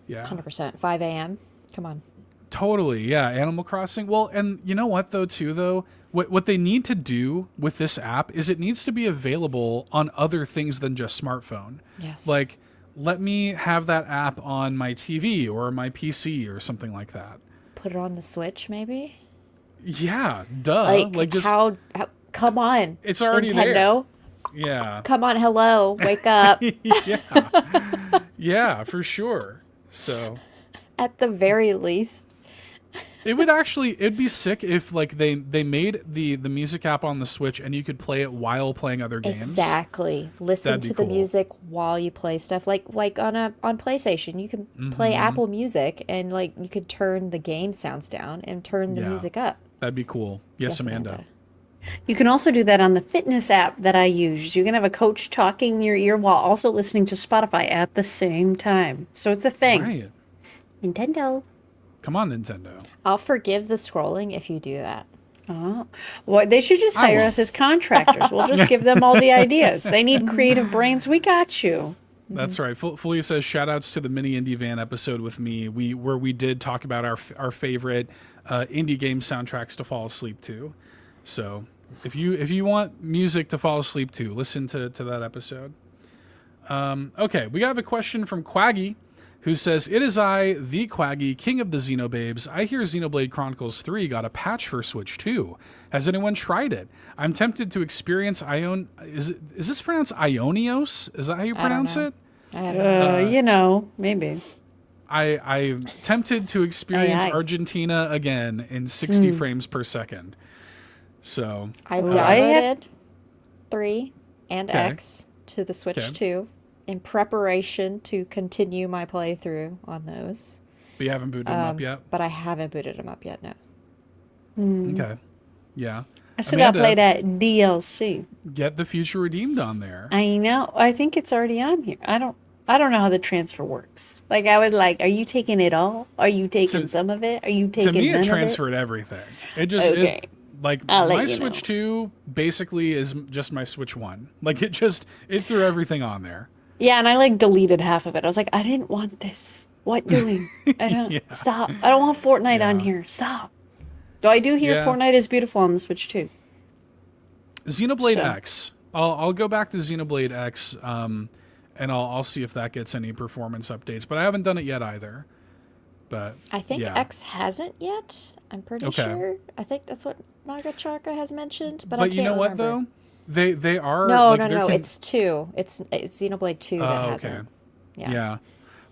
Yeah, 100%. 5 a.m. Come on. Totally, yeah. Animal Crossing. Well, and you know what though, what they need to do with this app is it needs to be available on other things than just smartphone. Yes. Like, let me have that app on my TV or my PC or something like that. Put it on the Switch, maybe? Yeah, duh. Like just how come on. It's already Nintendo. There. Yeah. Come on, hello. Wake up. Yeah. Yeah, for sure. So at the very least. It'd be sick if like they made the music app on the Switch and you could play it while playing other games. Exactly. Listen to the music while you play stuff. Like on PlayStation, you can play Apple Music and like you could turn the game sounds down and turn the music up. That'd be cool. Yes, Amanda. You can also do that on the fitness app that I use. You can have a coach talking in your ear while also listening to Spotify at the same time. So it's a thing. Right. Nintendo. Come on, Nintendo. I'll forgive the scrolling if you do that. Oh, well, they should just hire us as contractors. We'll just give them all the ideas. They need creative brains. We got you. That's right. Fulia says, shout outs to the mini indie van episode with me, where we did talk about our favorite indie game soundtracks to fall asleep to. So if you want music to fall asleep to, listen to that episode. Okay, we have a question from Quaggy, who says, "It is I, the Quaggy, king of the Xenobabes. I hear Xenoblade Chronicles 3 got a patch for Switch 2. Has anyone tried it? I'm tempted to experience Is this pronounced Ionios? Is that how you pronounce it? I don't know. Maybe. I'm tempted to experience Argentina again in 60 frames per second. So I downloaded 3 and X to the Switch 2. In preparation to continue my playthrough on those. But you haven't booted them up yet? But I haven't booted them up yet, no. Okay. Yeah. I still gotta play that DLC. Get the Future Redeemed on there. I know. I think it's already on here. I don't know how the transfer works. Like, I was like, are you taking it all? Are you taking some of it? Are you taking none of it? To me, it transferred everything. It just, okay. My Switch 2 basically is just my Switch 1. Like, it threw everything on there. Yeah, and I, like, deleted half of it. I was like, I didn't want this. What doing? I don't, stop. I don't want Fortnite on here. Stop. Though I do hear Fortnite is beautiful on the Switch 2. Xenoblade X. I'll go back to Xenoblade X, and I'll see if that gets any performance updates. But I haven't done it yet either. But I think X hasn't yet. I'm pretty sure. I think that's what Nagachaka has mentioned, but I can't you know what remember. though? They are no. It's 2. It's Xenoblade 2 that hasn't. Yeah.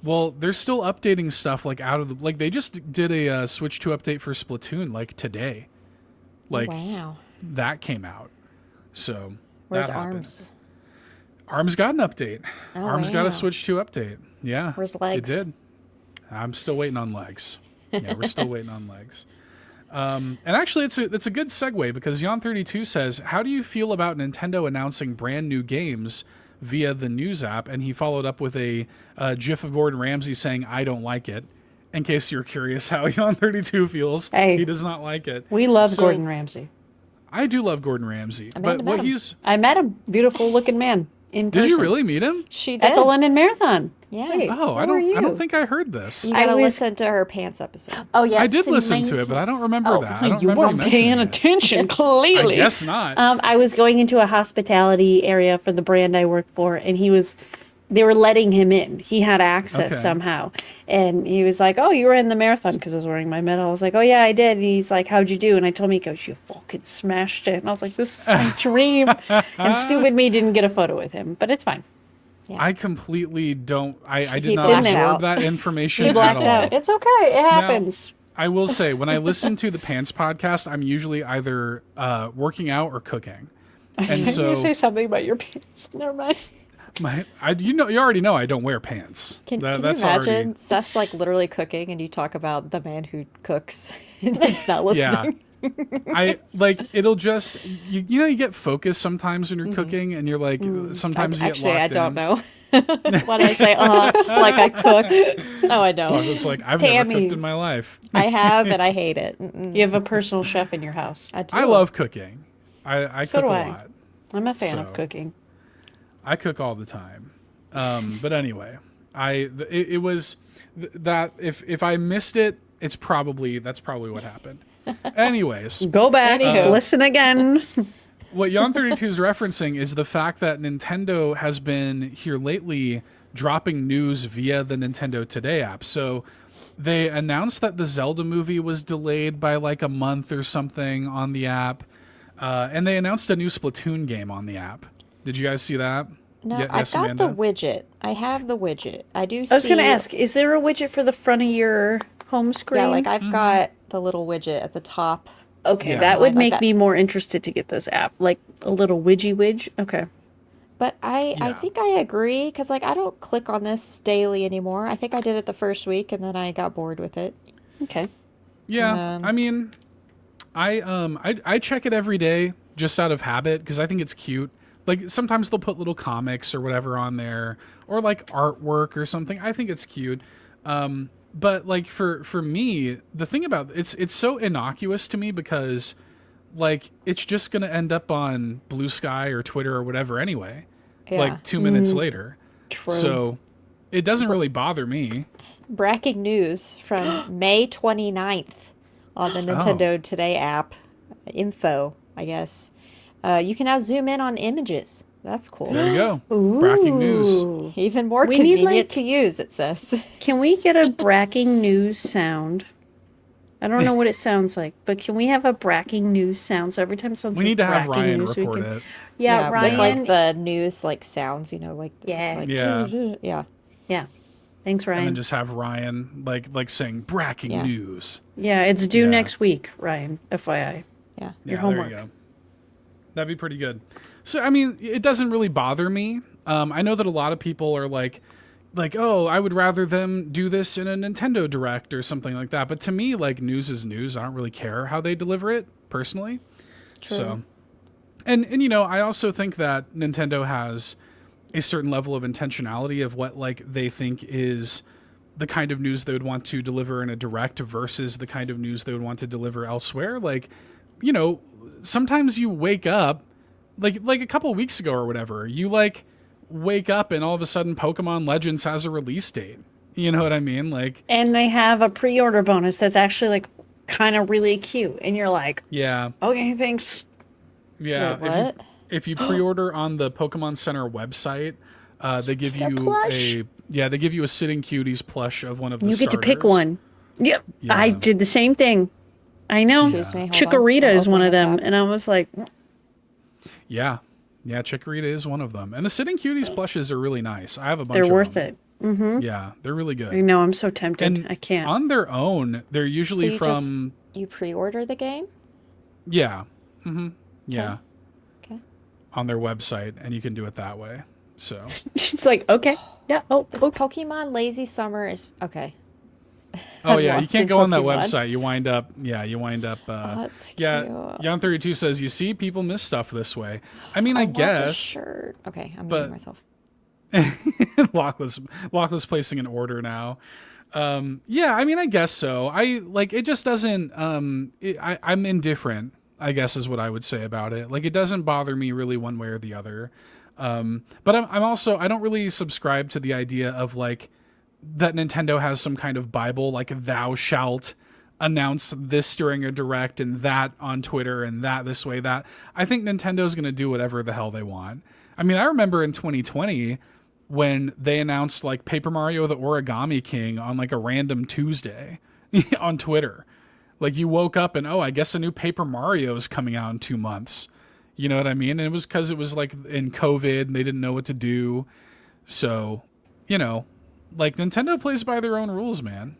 Well, they're still updating stuff like out of the like they just did a Switch 2 update for Splatoon like today. Like wow. That came out. So where's that Arms? Arms got an update. Oh, Arms got a Switch 2 update. Yeah. Where's Legs? It did. I'm still waiting on Legs. Yeah, we're still waiting on Legs. And actually, it's a good segue because Yon32 says, "How do you feel about Nintendo announcing brand new games via the news app?" And he followed up with a GIF of Gordon Ramsay saying, "I don't like it." In case you're curious how Yon32 feels, he does not like it. We love Gordon Ramsay. I do love Gordon Ramsay, but what I met a beautiful looking man in person. Did you really meet him? She did at the London Marathon. Yeah. Wait, I don't think I heard this. You gotta listen to her pants episode. Oh yeah, I did listen to it, but I don't remember that. I don't you remember weren't paying attention. Clearly, I guess not. I was going into a hospitality area for the brand I work for, and they were letting him in. He had access somehow, and he was like, "Oh, you were in the marathon," because I was wearing my medal. I was like, "Oh yeah, I did." And he's like, "How'd you do?" And I told him, he goes, "You fucking smashed it." And I was like, "This is my dream." And stupid me didn't get a photo with him, but it's fine. Yeah. I completely don't. I did not not absorb that information he blacked at all. out. It's okay. It happens. Now, I will say, when I listen to the Pants podcast, I'm usually either working out or cooking. And so you say something about your pants. Never mind. You already know I don't wear pants. Can you imagine? Seth's like literally cooking, and you talk about the man who cooks, and he's not listening. Yeah. It'll just you get focused sometimes when you're cooking, and you're like sometimes you get locked I don't know. When I say like I cook. Oh, I know. It's like I've never cooked in my life. I have, and I hate it. You have a personal chef in your house. I do. I love cooking. I so cook do a I. lot. I'm a fan of cooking. I cook all the time. But anyway, it was that if I missed it, that's probably what happened. Anyways, go back, listen again. What Yon32 is referencing is the fact that Nintendo has been here lately dropping news via the Nintendo Today app. So they announced that the Zelda movie was delayed by like a month or something on the app. And they announced a new Splatoon game on the app. Did you guys see that? No, I got Amanda? the widget. I have the widget. I was going to ask, is there a widget for the front of your home screen? Yeah, like I've got the little widget at the top. Okay, that would make me more interested to get this app. Like a little widge. Okay. But I think I agree, because like I don't click on this daily anymore. I think I did it the first week, and then I got bored with it. Okay. Yeah, I mean, I check it every day just out of habit because I think it's cute. Like sometimes they'll put little comics or whatever on there, or like artwork or something. I think it's cute. But like for me, the thing about it's so innocuous to me because like it's just gonna end up on Blue Sky or Twitter or whatever anyway. Yeah. Like 2 minutes later. True. So it doesn't really bother me. Breaking news from May 29th on the Nintendo Today app. Info, I guess. You can now zoom in on images. That's cool. There you go. Ooh. Breaking news. Even more convenient to use, it says. Can we get a breaking news sound? I don't know what it sounds like, but can we have a breaking news sound? So every time someone says we need to have breaking Ryan news, record it. Yeah, Ryan. Like the news like sounds, like yeah. It's like, yeah. Yeah. Thanks, Ryan. And then just have Ryan like saying breaking news. Yeah, it's due next week, Ryan. FYI. Yeah. Your homework. There you go. That'd be pretty good. So, I mean, it doesn't really bother me. I know that a lot of people are like, oh, I would rather them do this in a Nintendo Direct or something like that. But to me, like, news is news. I don't really care how they deliver it, personally. True. So, and you know, I also think that Nintendo has a certain level of intentionality of what like they think is the kind of news they would want to deliver in a direct versus the kind of news they would want to deliver elsewhere. Like, you know, sometimes you wake up like a couple weeks ago or whatever, you like wake up and all of a sudden Pokemon Legends has a release date. You know what I mean? Like, And they have a pre-order bonus that's actually like kind of really cute. And you're like, yeah, okay, thanks. yeah. Wait, what? If you pre-order on the Pokemon Center website, they give Get a you plush. they give you a Sitting Cuties plush of one of the You get to pick starters. one. Yep. Yeah. I did the same thing. I know. Excuse me, hold on. Chikorita I'm is one of opening them. the tab. And I was like, Yeah. Yeah, Chikorita is one of them. And the Sitting Cuties plushes are really nice. I have a bunch they're of worth them. it. Yeah, they're really good. I know. I'm so tempted. And I can't. on their own, they're So usually you from you pre-order the game? yeah. Mm-hmm. Yeah. Okay. On their website, and you can do it that way. So She's like, okay. Yeah. Oh, This okay. Pokemon Lazy Summer is okay. oh I'm yeah, you lost can't in go on that Pokemon. website. You wind up that's yeah. cute. Yon32 says, you see, people miss stuff this way. I mean, I want the guess shirt. Okay, I'm but- muting myself. Lockless placing an order now. Yeah, I mean, I guess so. I like it just doesn't I'm indifferent, I guess is what I would say about it. Like it doesn't bother me really one way or the other. But I'm also I don't really subscribe to the idea of like that Nintendo has some kind of Bible, like thou shalt announce this during a direct and that on Twitter and that this way, that. I think Nintendo's going to do whatever the hell they want. I mean, I remember in 2020 when they announced like Paper Mario the Origami King on like a random Tuesday on Twitter. Like you woke up and, oh, I guess a new Paper Mario is coming out in 2 months. You know what I mean? And it was because it was like in COVID and they didn't know what to do. So, you know, like Nintendo plays by their own rules, man.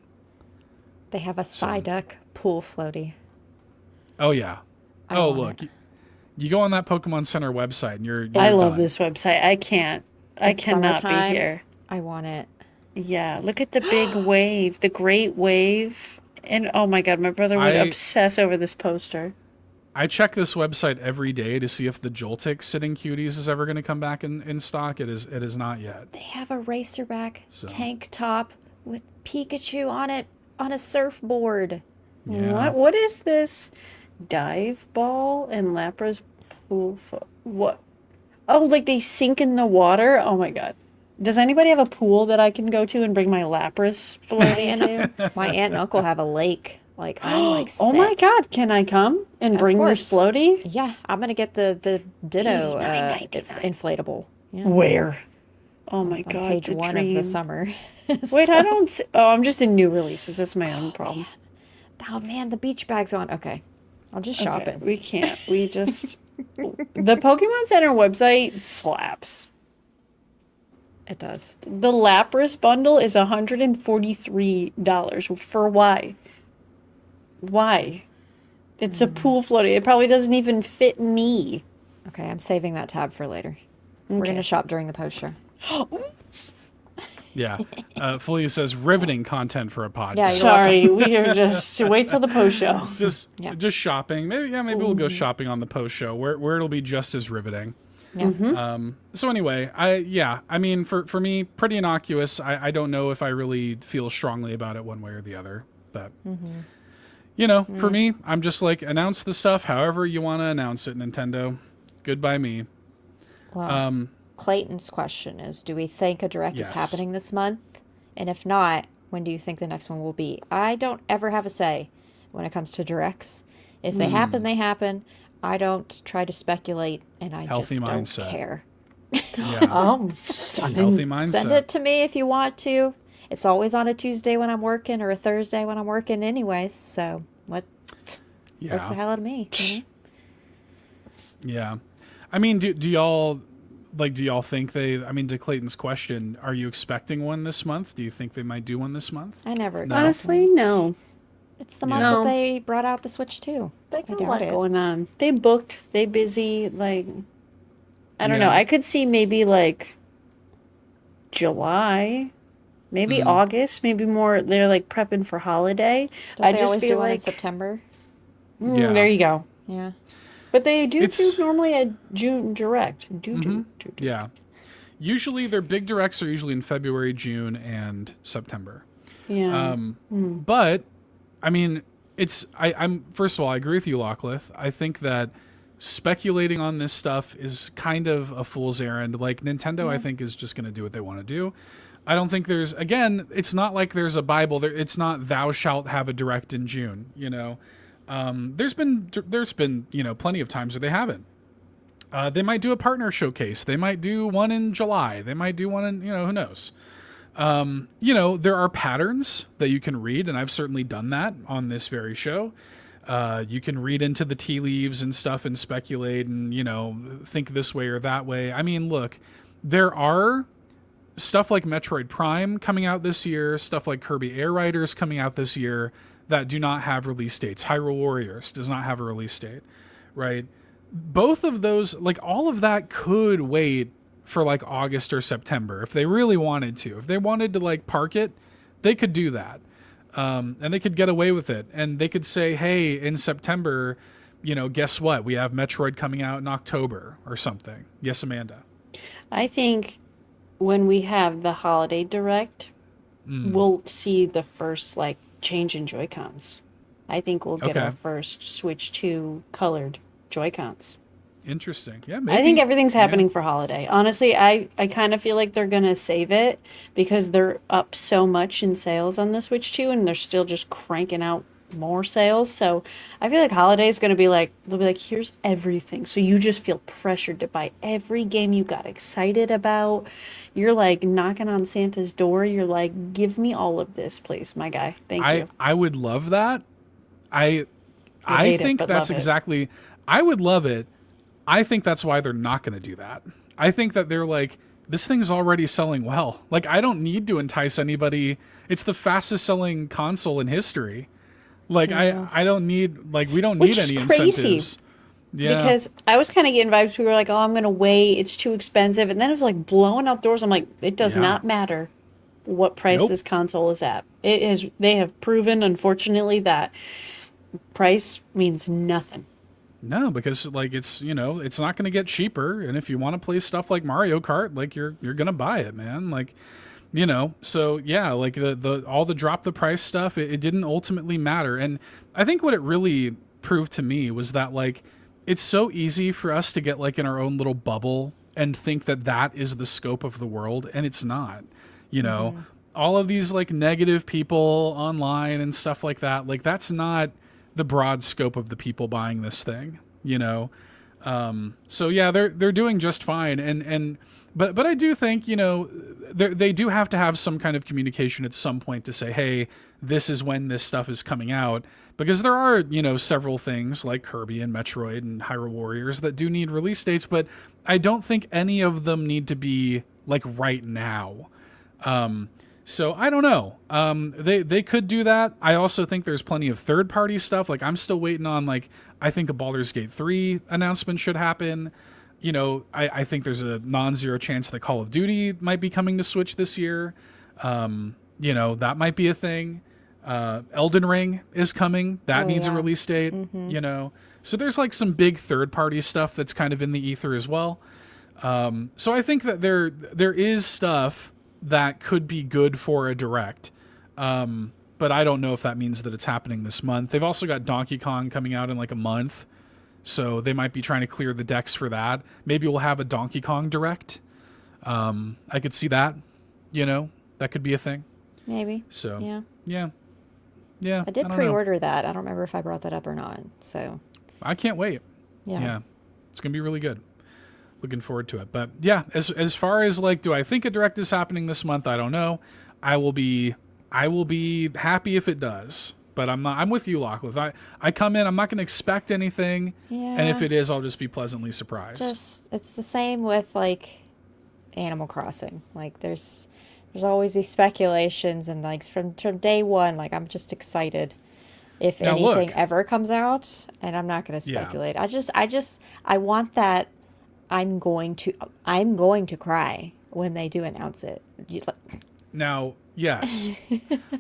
They have a Psyduck pool floaty. Oh, yeah. I Oh, want look. it. You go on that Pokemon Center website and you're I love done. this website. I can't. I It's cannot summertime. be here. I want it. Yeah. Look at the big wave, the great wave. And oh my God, my brother would I- obsess over this poster. I check this website every day to see if the Joltik Sitting Cuties is ever going to come back in stock. It is not yet. They have a racerback So. tank top with Pikachu on it on a surfboard. Yeah. What is this? Dive ball and Lapra's pool. What? Oh, like they sink in the water? Oh my God. Does anybody have a pool that I can go to and bring my Lapras floaty to? My aunt and uncle have a lake. Like I'm like Oh my set. God. Can I come and Of bring this course. floaty? Yeah, I'm gonna get the Ditto $89.99. inflatable. Yeah. Where? Oh my On God. page the 1 dream. of the summer. Wait, I don't see. Oh, I'm just in new releases. That's my own problem. Oh man, the beach bag's on. Okay, I'll just shop Okay, it. we can't. We just. The Pokemon Center website slaps. It does. The Lapras bundle is $143. For why? Why? It's a pool floaty. It probably doesn't even fit me. Okay, I'm saving that tab for later. We're Okay. gonna shop during the post show. Yeah. Felia says riveting content for a podcast. Yeah, you're Sorry, we are just wait till the post show. just Yeah. just shopping. Maybe we'll go shopping on the post show where it'll be just as riveting. Yeah. So anyway, I mean for me pretty innocuous. I don't know if I really feel strongly about it one way or the other, but you know, for me, I'm just like announce the stuff however you want to announce it, Nintendo. Goodbye me. Well, Clayton's question is, do we think a direct is Yes. happening this month? And if not, when do you think the next one will be? I don't ever have a say when it comes to directs. If they happen, they happen. I don't try to speculate, and I Healthy just mindset. don't care. Yeah. Oh, stunning. Healthy mindset. Send it to me if you want to. It's always on a Tuesday when I'm working or a Thursday when I'm working anyways. So what works the Yeah. hell out of me? You know? Yeah. I mean, do y'all think I mean, to Clayton's question, are you expecting one this month? Do you think they might do one this month? I never expect Honestly, no. It's the month No. that they brought out the Switch too. They I got a doubt lot it. going on. They booked. They busy. Like, I don't know. Yeah. I could see maybe like July, maybe August, maybe more. They're like prepping for holiday. Don't I they just always feel do one in like September? Yeah. there you go. Yeah. But they do normally a June direct. Yeah. Usually their big directs are usually in February, June, and September. Yeah. But I mean, I'm first of all, I agree with you, Lachlan. I think that speculating on this stuff is kind of a fool's errand. Like Nintendo, I think is just going to do what they want to do. I don't think it's not like there's a Bible there. It's not thou shalt have a direct in June, there's been, plenty of times where they haven't. They might do a partner showcase. They might do one in July. They might do one in, who knows? There are patterns that you can read, and I've certainly done that on this very show. You can read into the tea leaves and stuff and speculate and, think this way or that way. I mean, look, there are stuff like Metroid Prime coming out this year, stuff like Kirby Air Riders coming out this year that do not have release dates. Hyrule Warriors does not have a release date, right? Both of those, like all of that could wait for like August or September if they really wanted to. If they wanted to like park it, they could do that. And they could get away with it. And they could say, hey, in September, guess what? We have Metroid coming out in October or something. Yes, Amanda. I think when we have the holiday direct, we'll see the first like change in Joy-Cons. I think we'll get our first Switch 2 colored Joy-Cons. Interesting. Yeah, maybe. I think everything's happening for holiday. Honestly, I kind of feel like they're going to save it because they're up so much in sales on the Switch 2 and they're still just cranking out more sales. So I feel like holiday is going to be like, they'll be like, here's everything. So you just feel pressured to buy every game you got excited about. You're like knocking on Santa's door. You're like, give me all of this, please, my guy. Thank you. I would love that. I think that's exactly, I would love it. I think that's why they're not going to do that. I think that they're like, this thing's already selling well. Like, I don't need to entice anybody. It's the fastest selling console in history. Like, I don't need, like, we don't need any incentives. Yeah. Because I was kind of getting vibes. We were like, oh, I'm going to wait. It's too expensive. And then it was like blowing out doors. I'm like, it does not matter what price this console is at. They have proven, unfortunately, that price means nothing. No, because like it's it's not going to get cheaper, and if you want to play stuff like Mario Kart, like you're going to buy it, man. Like, so yeah, like the all the drop the price stuff, it didn't ultimately matter. And I think what it really proved to me was that like it's so easy for us to get like in our own little bubble and think that that is the scope of the world, and it's not. All of these like negative people online and stuff like that, like that's not the broad scope of the people buying this thing, so yeah, they're doing just fine. But I do think, they do have to have some kind of communication at some point to say, hey, this is when this stuff is coming out, because there are, several things like Kirby and Metroid and Hyrule Warriors that do need release dates, but I don't think any of them need to be like right now. So I don't know. They could do that. I also think there's plenty of third-party stuff. Like I'm still waiting on like I think a Baldur's Gate 3 announcement should happen. I think there's a non-zero chance that Call of Duty might be coming to Switch this year. That might be a thing. Elden Ring is coming. That needs a release date. So there's like some big third-party stuff that's kind of in the ether as well. So I think that there is stuff that could be good for a direct. But I don't know if that means that it's happening this month. They've also got Donkey Kong coming out in like a month. So they might be trying to clear the decks for that. Maybe we'll have a Donkey Kong direct. I could see that, that could be a thing. Maybe. So yeah. I did pre-order that. I don't remember if I brought that up or not. So I can't wait. Yeah. It's going to be really good. Looking forward to it. But yeah, as far as like, do I think a direct is happening this month? I don't know. I will be happy if it does, but I'm with you, Lachlan. I come in, I'm not going to expect anything. Yeah. And if it is, I'll just be pleasantly surprised. It's the same with like Animal Crossing. Like there's always these speculations and like from day one, like I'm just excited if anything ever comes out, and I'm not going to speculate. Yeah. I want that. I'm going to cry when they do announce it. Now, yes,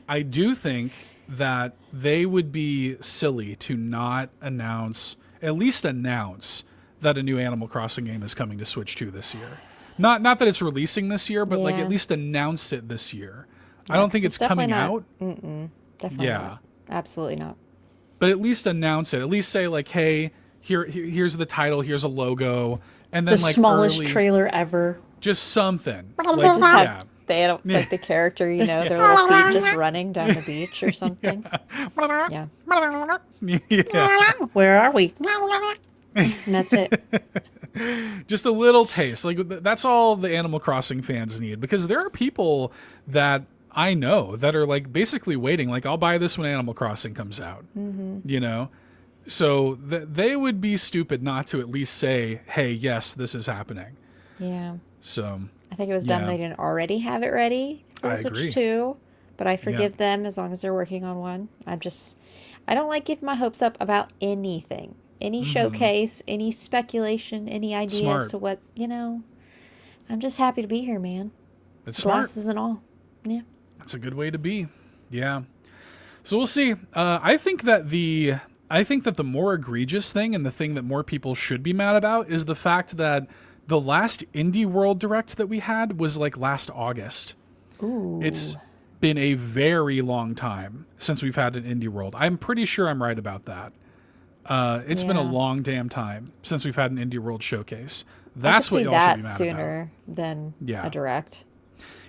I do think that they would be silly to not announce at least announce that a new Animal Crossing game is coming to Switch 2 this year. Not that it's releasing this year, but like at least announce it this year. I don't think it's coming out. Definitely not. Absolutely not. But at least announce it. At least say like, hey, here's the title, here's a logo, and then the like smallest trailer ever. Just something. Like, just have like the character, you know, their little feet just running down the beach or something. Yeah. Where are we? And that's it. Just a little taste. Like that's all the Animal Crossing fans need, because there are people that I know that are like basically waiting. Like, I'll buy this when Animal Crossing comes out. You know, so they would be stupid not to at least say, "Hey, yes, this is happening." Yeah. So I think it was dumb they didn't already have it ready for the Switch 2, but I forgive them as long as they're working on one. I don't like giving my hopes up about anything. Any showcase, any speculation, any idea as to what, you know. I'm just happy to be here, man. It's smart. Glasses and all. Yeah. That's a good way to be. Yeah. So we'll see. I think that the more egregious thing, and the thing that more people should be mad about, is the fact that the last Indie World Direct that we had was like last August. Ooh. It's been a very long time since we've had an Indie World. I'm pretty sure I'm right about that. It's been a long damn time since we've had an Indie World showcase. That's what y'all should be mad sooner than a Direct.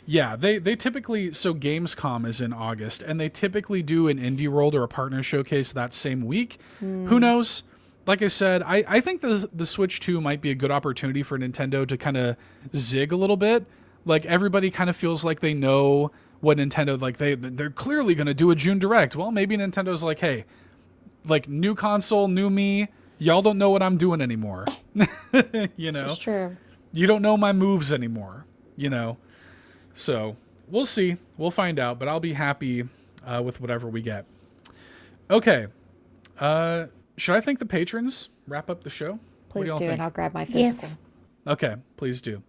Yeah, they typically, so Gamescom is in August, and they typically do an Indie World or a partner showcase that same week. Who knows? Like I said, I think the Switch 2 might be a good opportunity for Nintendo to kind of zig a little bit. Like, everybody kind of feels like they know what Nintendo, like they're clearly going to do a June Direct. Well, maybe Nintendo's like, hey, like, new console, new me, y'all don't know what I'm doing anymore. You know? That's true. You don't know my moves anymore, you know? So we'll see. We'll find out, but I'll be happy with whatever we get. Okay. Should I thank the patrons? Wrap up the show? Please do, and I'll grab my physical. Yes. Okay, please do.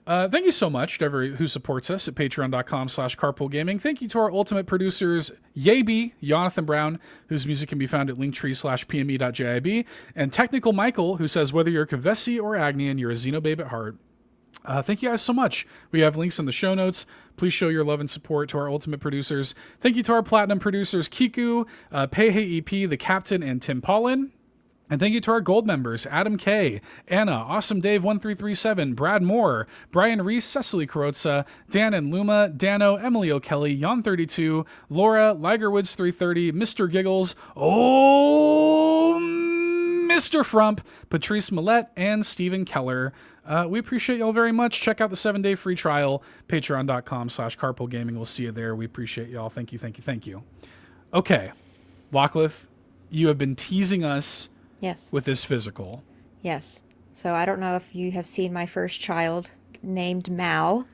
Thank you so much to everyone who supports us at patreon.com/carpoolgaming. Thank you to our ultimate producers, Yaby, Jonathan Brown, whose music can be found at linktree/pme.jib, and Technical Michael, who says, whether you're Kevesi or Agnian, you're a Xenobabe at heart. Thank you guys so much. We have links in the show notes. Please show your love and support to our ultimate producers. Thank you to our platinum producers, Kiku, Peje EP, The Captain, and Tim Paullin. And thank you to our gold members, Adam K, Anna, Awesome Dave 1337, Brad Moore, Brian Reese, Cecily Carrozza, Dan and Luma, Dannohh, Emily O'Kelly, Yon32, Laura, Ligerwoods 330, Mr. Giggles, OldMrFrump, Patrice Mallette, and Stephen Keller. We appreciate y'all very much. Check out the 7-day free trial, patreon.com/carpoolgaming. We'll see you there. We appreciate y'all. Thank you, thank you, thank you. Okay, Lachlan, you have been teasing us with this physical. Yes. So I don't know if you have seen my first child named Mal.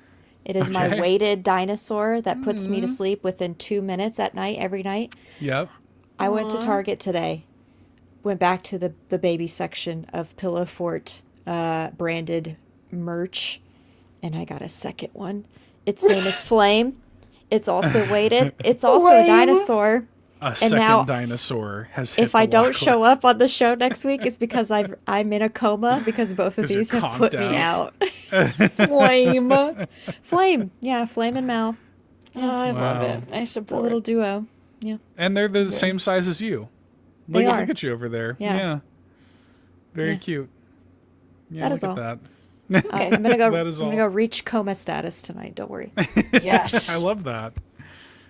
It is my weighted dinosaur that puts me to sleep within 2 minutes at night, every night. Yep. I went to Target today, went back to the baby section of Pillow Fort branded merch, and I got a second one. Its name is Flame. It's also weighted. It's also a dinosaur. A second dinosaur has hit If I don't show up on the show next week, it's because I'm in a coma because both of these have put me out. Flame. Yeah, Flame and Mal. Yeah. Oh, I love it. I support a little duo. Yeah. And they're the same size as you. Look at you over there. Yeah. Very cute. Yeah, that is all. That. Okay, I'm gonna go reach coma status tonight. Don't worry. Yes. I love that.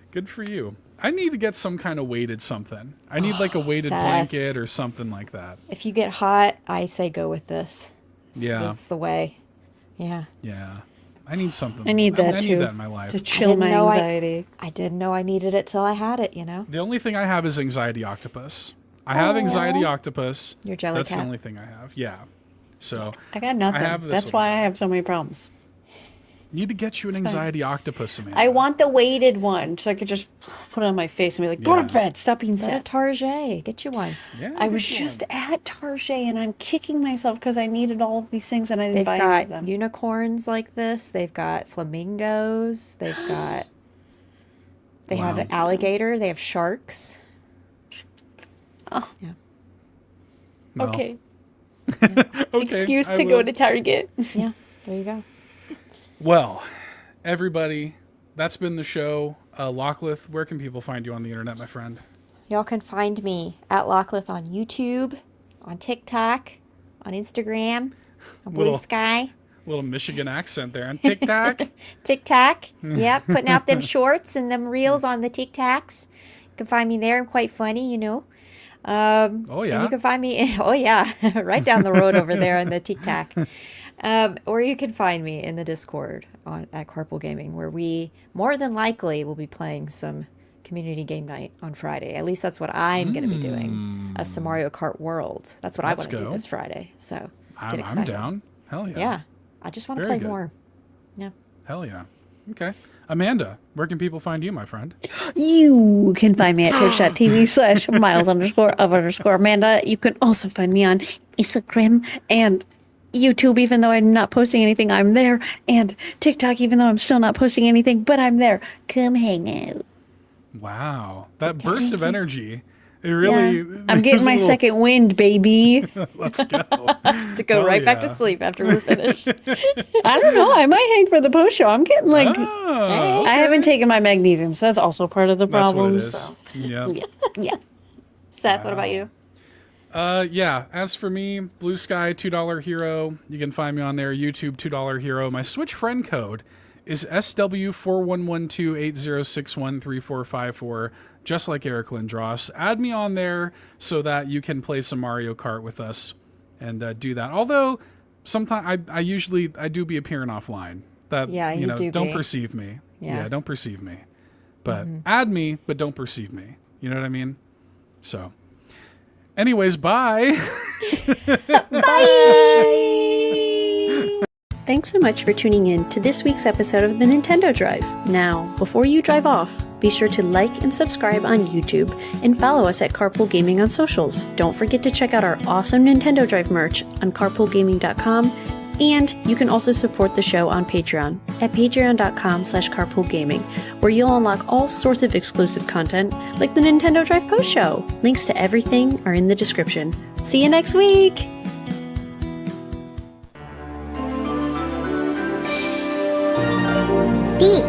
Good for you. I need to get some kind of weighted something. I need like a weighted blanket or something like that. If you get hot, I say go with this. That's the way. Yeah. Yeah. I need something. I need that too. I need that in my life. To chill my anxiety. I didn't know I needed it till I had it, you know? The only thing I have is anxiety octopus. I have anxiety octopus. Your jelly That's cat. the only thing I have. Yeah. So I got nothing. That's why I have so many problems. Need to get you an anxiety octopus, Amanda. I want the weighted one, so I could just put it on my face and be like, go to bed, stop being sad. At Target, get you one. Yeah, I was just at Target, and I'm kicking myself because I needed all of these things, and I didn't buy any of them. They've got unicorns like this. They've got flamingos. They have an alligator. They have sharks. Oh. Yeah. Well, Okay. okay. Excuse I to go will. to Target. Yeah, there you go. Well, everybody, that's been the show. Locklith, where can people find you on the internet, my friend? Y'all can find me at Locklith on YouTube, on TikTok, on Instagram, on Blue Sky. Little Michigan accent there. And TikTok. TikTok. Yep, putting out them shorts and them reels on the TikToks. You can find me there. I'm quite funny, you know. Oh, yeah. And you can find me, right down the road over there on the TikTok. Or you can find me in the Discord at Carpool Gaming, where we more than likely will be playing some community game night on Friday. At least that's what I'm going to be doing. Some Mario Kart World. That's what I want to do this Friday. So get excited. I'm down. Hell yeah. Yeah. I just want to play more. Yeah. Hell yeah. Okay. Amanda, where can people find you, my friend? You can find me at twitch.tv/miles_of_Amanda. You can also find me on Instagram and YouTube, even though I'm not posting anything, I'm there. And TikTok, even though I'm still not posting anything, but I'm there. Come hang out. Wow. That burst of energy. It really... Yeah. I'm getting my second wind, baby. Let's go. To go back to sleep after we're finished. I don't know. I might hang for the post show. I'm getting like... Oh, I haven't taken my magnesium, so that's also part of the problem. That's what it is. So. Yeah. Seth, what about you? Yeah, as for me, Blue Sky, $2 Hero. You can find me on there. YouTube, $2 Hero. My Switch friend code is SW411280613454, just like Eric Lindros. Add me on there so that you can play some Mario Kart with us and do that. Although, sometimes I do be appearing offline. That, don't perceive me. Yeah, don't perceive me. But add me, but don't perceive me. You know what I mean? So... anyways, bye. Bye. Thanks so much for tuning in to this week's episode of the Nintendo Drive. Now, before you drive off, be sure to like and subscribe on YouTube and follow us at Carpool Gaming on socials. Don't forget to check out our awesome Nintendo Drive merch on carpoolgaming.com. And you can also support the show on Patreon at patreon.com/carpoolgaming, where you'll unlock all sorts of exclusive content like the Nintendo Drive Post Show. Links to everything are in the description. See you next week! Beak.